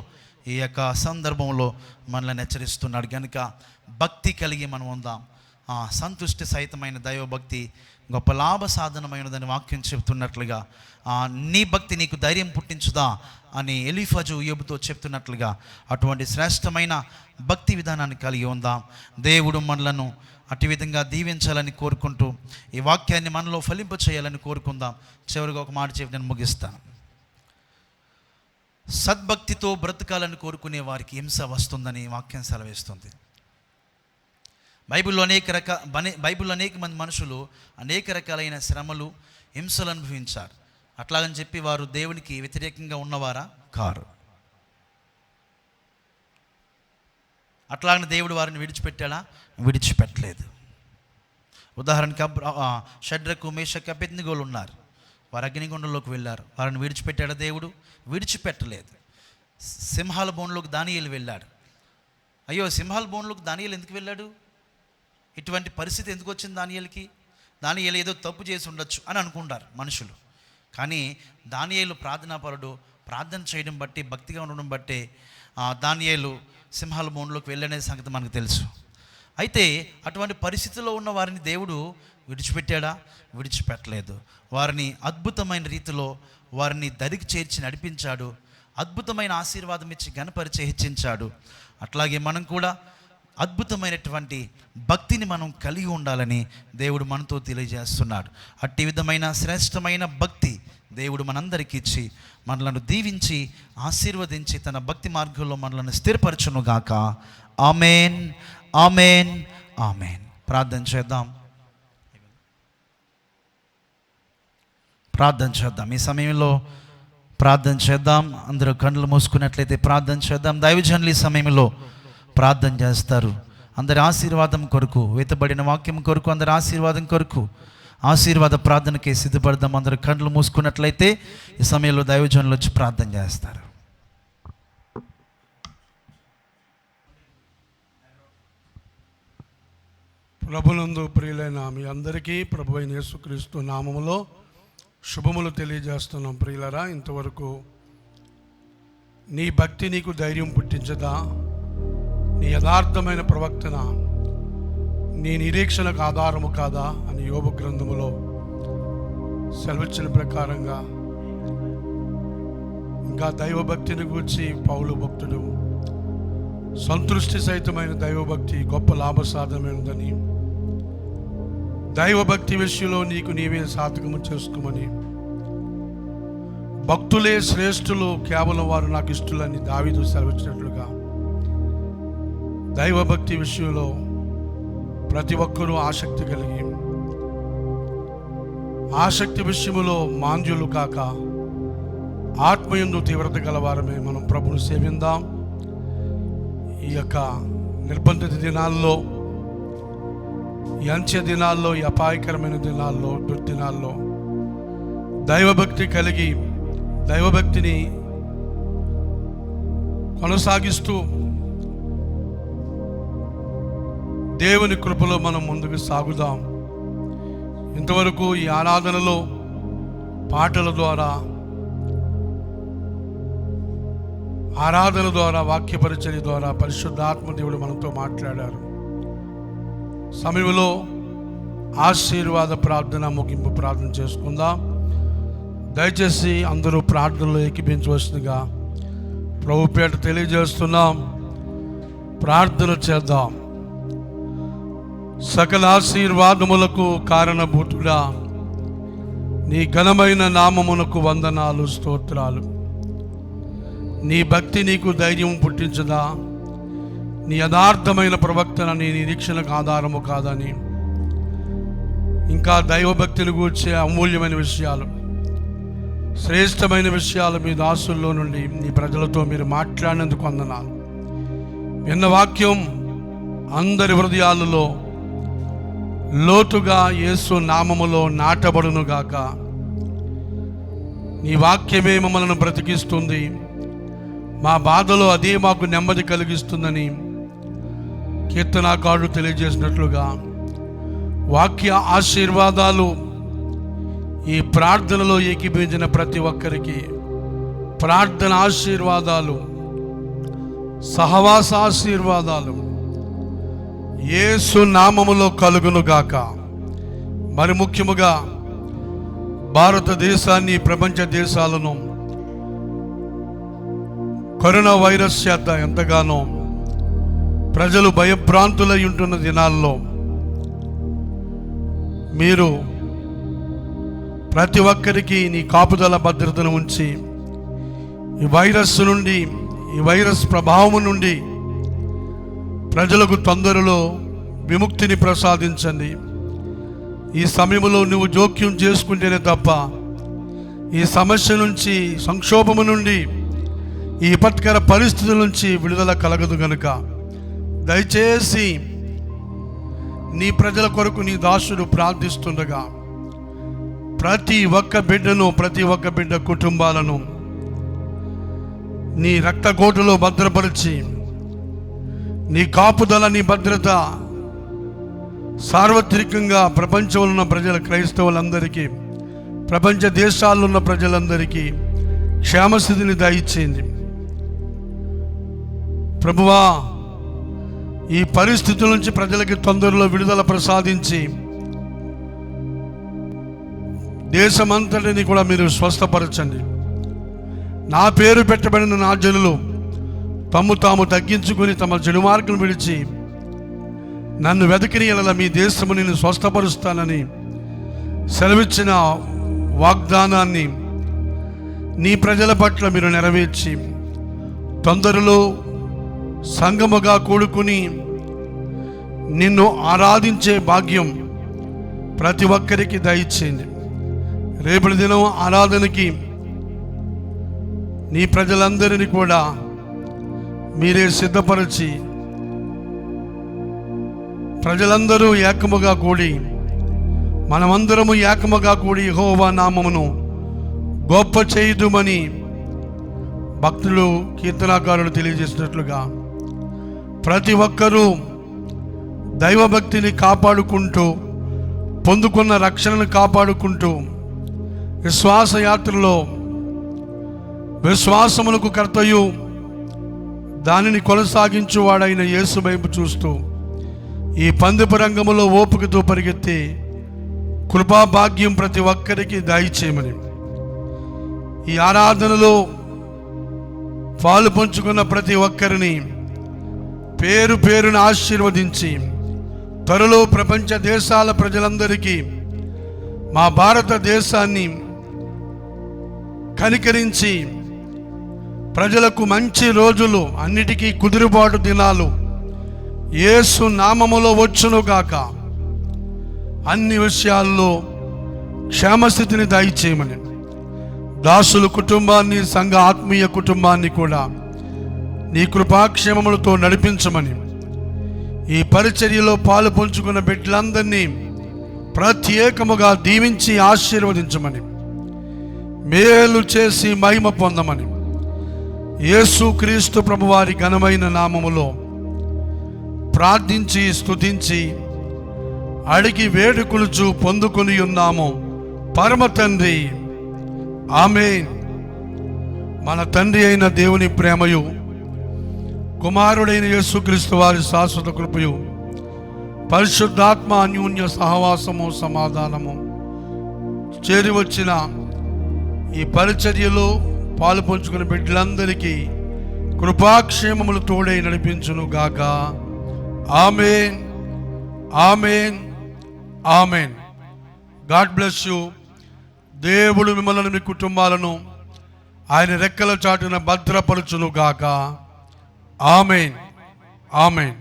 ఈ యొక్క సందర్భంలో మనల్ని హెచ్చరిస్తున్నాడు. కనుక భక్తి కలిగి మనం ఉందాం. సంతుష్టి సహితమైన దైవభక్తి గొప్ప లాభ సాధనమైనదని వాక్యం చెప్తున్నట్లుగా, నీ భక్తి నీకు ధైర్యం పుట్టించుదా అని ఎలీఫజు యోబుతో చెప్తున్నట్లుగా అటువంటి శ్రేష్టమైన భక్తి విధానాన్ని కలిగి ఉందాం. దేవుడు మనలను అటు విధంగా దీవించాలని కోరుకుంటూ ఈ వాక్యాన్ని మనలో ఫలింప చేయాలని కోరుకుందాం. చివరిగా ఒక మాట చెప్పి నేను ముగిస్తాను. సద్భక్తితో బ్రతకాలని కోరుకునే వారికి హింస వస్తుందని వాక్యం సెలవిస్తుంది. బైబిల్లో అనేక మంది మనుషులు అనేక రకాలైన శ్రమలు, హింసలు అనుభవించారు. అట్లాగని చెప్పి వారు దేవునికి వ్యతిరేకంగా ఉన్నవారా? కారు. అట్లాగని దేవుడు వారిని విడిచిపెట్టాడా? విడిచిపెట్టలేదు. ఉదాహరణకి షడ్రకు, మేషకు, అబేద్నెగోలు ఉన్నారు. వారు అగ్నిగుండంలోకి వెళ్ళారు. వారిని విడిచిపెట్టాడా దేవుడు? విడిచిపెట్టలేదు. సింహాల బోన్లోకి దానియేలు వెళ్ళాడు. అయ్యో, సింహాల బోన్లోకి దానియేలు ఎందుకు వెళ్ళాడు? ఇటువంటి పరిస్థితి ఎందుకు వచ్చింది దానియేలుకి? దానియేలు ఏదో తప్పు చేసి ఉండొచ్చు అని అనుకుంటారు మనుషులు. కానీ దానియేలు ప్రార్థనాపరుడు, ప్రార్థన చేయడం బట్టి, భక్తిగా ఉండడం బట్టే దానియేలు సింహాల బోన్లోకి వెళ్ళనే సంగతి మనకు తెలుసు. అయితే అటువంటి పరిస్థితుల్లో ఉన్న వారిని దేవుడు విడిచిపెట్టాడా? విడిచిపెట్టలేదు. వారిని అద్భుతమైన రీతిలో వారిని దరికి చేర్చి నడిపించాడు. అద్భుతమైన ఆశీర్వాదం ఇచ్చి ఘనపరిచి హెచ్చించాడు. అట్లాగే మనం కూడా అద్భుతమైనటువంటి భక్తిని మనం కలిగి ఉండాలని దేవుడు మనతో తెలియజేస్తున్నాడు. అట్టి విధమైన శ్రేష్టమైన భక్తి దేవుడు మనందరికీ ఇచ్చి మనలను దీవించి ఆశీర్వదించి తన భక్తి మార్గంలో మనలను స్థిరపరచునుగాక. Amen, amen, amen. ప్రార్థన చేద్దాం. ఈ సమయంలో ప్రార్థన చేద్దాం. అందరూ కళ్ళు మూసుకున్నట్లయితే ప్రార్థన చేద్దాం. దైవజనులు ఈ సమయంలో ప్రార్థన చేస్తారు. అందరి ఆశీర్వాదం కొరకు, వేతబడిన వాక్యం కొరకు, అందరి ఆశీర్వాదం కొరకు ఆశీర్వాద ప్రార్థనకి సిద్ధపడదాం. అందరూ కళ్ళు మూసుకున్నట్లయితే ఈ సమయంలో దైవజనులు వచ్చి ప్రార్థన చేస్తారు. ప్రభునందు ప్రియులైన మీ అందరికీ ప్రభు అయిన యేసుక్రీస్తు నామములో శుభములు తెలియజేస్తున్నాం. ప్రియులరా, ఇంతవరకు నీ భక్తి నీకు ధైర్యం పుట్టించదా? నీ యథార్థమైన ప్రవర్తన నీ నిరీక్షణకు ఆధారము కాదా అని యోబు గ్రంథములో సెలవిచ్చిన ప్రకారంగా ఇంకా దైవభక్తిని గూర్చి పౌలు భక్తుడు సంతృష్టి సహితమైన దైవభక్తి గొప్ప లాభసాధనమైనదని, దైవభక్తి విషయంలో నీకు నీవే సాధకము చేసుకోమని, భక్తులే శ్రేష్ఠులు, కేవలం వారు నాకు ఇష్టలని దావీదు సెలవిచ్చినట్లుగా దైవభక్తి విషయంలో ప్రతి ఒక్కరూ ఆసక్తి కలిగి, ఆసక్తి విషయంలో మాంద్యులు కాక ఆత్మయందు తీవ్రత గలవారమే మనం ప్రభును సేవిందాం. ఈ యొక్క నిర్బంధిత దినాల్లో, ఈ అంత్య దినాల్లో, ఈ అపాయకరమైన దినాల్లో, దుర్దినాల్లో దైవభక్తి కలిగి దైవభక్తిని కొనసాగిస్తూ దేవుని కృపలో మనం ముందుకు సాగుదాం. ఇంతవరకు ఈ ఆరాధనలో పాటల ద్వారా, ఆరాధన ద్వారా, వాక్య పరిచర్య ద్వారా పరిశుద్ధాత్మ దేవుడు మనతో మాట్లాడారు. సమయంలో ఆశీర్వాద ప్రార్థన, ముగింపు ప్రార్థన చేసుకుందాం. దయచేసి అందరూ ప్రార్థనలో ఏకీభించవలసిందిగా ప్రభు పేట తెలియజేస్తున్నాం. ప్రార్థన చేద్దాం. సకల ఆశీర్వాదములకు కారణభూతుడా నీ ఘనమైన నామమునకు వందనాలు, స్తోత్రాలు. నీ భక్తి నీకు ధైర్యం పుట్టించదా? నీ యథార్థమైన ప్రవక్తన నీ నిరీక్షణకు ఆధారము కాదని, ఇంకా దైవభక్తిని గూర్చే అమూల్యమైన విషయాలు, శ్రేష్టమైన విషయాలు మీ దాసుల్లో నుండి నీ ప్రజలతో మీరు మాట్లాడినందుకు వందనాలు. విన్న వాక్యం అందరి హృదయాలలో లోతుగా యేసు నామములో నాటబడునుగాక. నీ వాక్యమే మమ్మల్ని బ్రతికిస్తుంది, మా బాధలో అదే మాకు నెమ్మది కలిగిస్తుందని కీర్తనాకారుడు తెలియజేసినట్లుగా వాక్య ఆశీర్వాదాలు ఈ ప్రార్థనలో ఏకీభవించిన ప్రతి ఒక్కరికి ప్రార్థన ఆశీర్వాదాలు, సహవాస ఆశీర్వాదాలు యేసు నామములో కలుగునుగాక. మరి ముఖ్యముగా భారతదేశాన్ని, ప్రపంచ దేశాలను కరోనా వైరస్ చేత ఎంతగానో ప్రజలు భయభ్రాంతులై ఉంటున్న దినాల్లో మీరు ప్రతి ఒక్కరికి నీ కాపుదల భద్రతను ఉంచి ఈ వైరస్ నుండి, ఈ వైరస్ ప్రభావం నుండి ప్రజలకు తొందరలో విముక్తిని ప్రసాదించండి. ఈ సమయంలో నువ్వు జోక్యం చేసుకుంటేనే తప్ప ఈ సమస్య నుంచి, సంక్షోభము నుండి, ఈ విపత్కర పరిస్థితుల నుంచి విడుదల కలగదు గనుక దయచేసి నీ ప్రజల కొరకు నీ దాసుడు ప్రార్థిస్తుండగా ప్రతి ఒక్క బిడ్డను, ప్రతి ఒక్క బిడ్డ కుటుంబాలను నీ రక్తకోటలో భద్రపరిచి, నీ కాపుదల, నీ భద్రత సార్వత్రికంగా ప్రపంచంలో ఉన్న ప్రజల, క్రైస్తవులందరికీ, ప్రపంచ దేశాల్లో ఉన్న ప్రజలందరికీ క్షేమస్థితిని దయచేయండి ప్రభువా. ఈ పరిస్థితుల నుంచి ప్రజలకి తొందరలో విడుదల ప్రసాదించి దేశమంతటిని కూడా మీరు స్వస్థపరచండి. నా పేరు పెట్టబడిన నా జనులు తమ్ము తాము తగ్గించుకుని తమ చెడు మార్గం విడిచి నన్ను వెతికిన యెడల మీ దేశము నేను స్వస్థపరుస్తానని సెలవిచ్చిన వాగ్దానాన్ని నీ ప్రజల పట్ల మీరు నెరవేర్చి తొందరలో సంగముగా కూడుకుని నిన్ను ఆరాధించే భాగ్యం ప్రతి ఒక్కరికి దయచేయండి. రేపటి దినం ఆరాధనకి నీ ప్రజలందరినీ కూడా మీరే సిద్ధపరిచి ప్రజలందరూ ఏకముగా కూడి మనమందరము ఏకముగా కూడి యెహోవా నామమును గొప్ప చేయుదుమని భక్తులు కీర్తనాకారులు తెలియజేసినట్లుగా ప్రతి ఒక్కరూ దైవభక్తిని కాపాడుకుంటూ పొందుకున్న రక్షణను కాపాడుకుంటూ విశ్వాస యాత్రలో విశ్వాసములకు కర్తయు దానిని కొనసాగించువాడైన యేసు వైపు చూస్తూ ఈ పందెపు రంగములో ఓపికతో పరిగెత్తి కృపాభాగ్యం ప్రతి ఒక్కరికి దయచేయమని, ఈ ఆరాధనలో పాలు పంచుకున్న ప్రతి ఒక్కరిని పేరు పేరును ఆశీర్వదించి త్వరలో ప్రపంచ దేశాల ప్రజలందరికీ మా భారతదేశాన్ని కనికరించి ప్రజలకు మంచి రోజులు, అన్నిటికీ కుదురుబాటు దినాలు యేసు నామములో వచ్చునుగాక. అన్ని విషయాల్లో క్షేమస్థితిని దయచేయమని, దాసుల కుటుంబాన్ని సంఘ ఆత్మీయ కుటుంబాన్ని కూడా నీ కృపాక్షేమములతో నడిపించమని, ఈ పరిచర్యలో పాలు పంచుకున్న బిడ్డలందరినీ ప్రత్యేకముగా దీవించి ఆశీర్వదించమని, మేలు చేసి మహిమ పొందమని యేసు క్రీస్తు ప్రభువారి ఘనమైన నామములో ప్రార్థించి స్తుతించి అడిగి వేడుకొనుచు పొందుకొని ఉన్నాము పరమ తండ్రి, ఆమేన్. మన తండ్రి అయిన దేవుని ప్రేమయు కుమారుడైన యేసుక్రీస్తు వారి శాశ్వత కృపయు పరిశుద్ధాత్మ అన్యోన్య సహవాసము సమాధానము చేరి వచ్చిన ఈ పరిచర్యలో పాలు పంచుకున్న బిడ్డలందరికీ కృపాక్షేమములు తోడై నడిపించును గాక. ఆమేన్, ఆమేన్, ఆమేన్. God bless you. దేవుడు మిమ్మల్ని మీ కుటుంబాలను ఆయన రెక్కల చాటున భద్రపరచును గాక. ఆమేన్, ఆమేన్.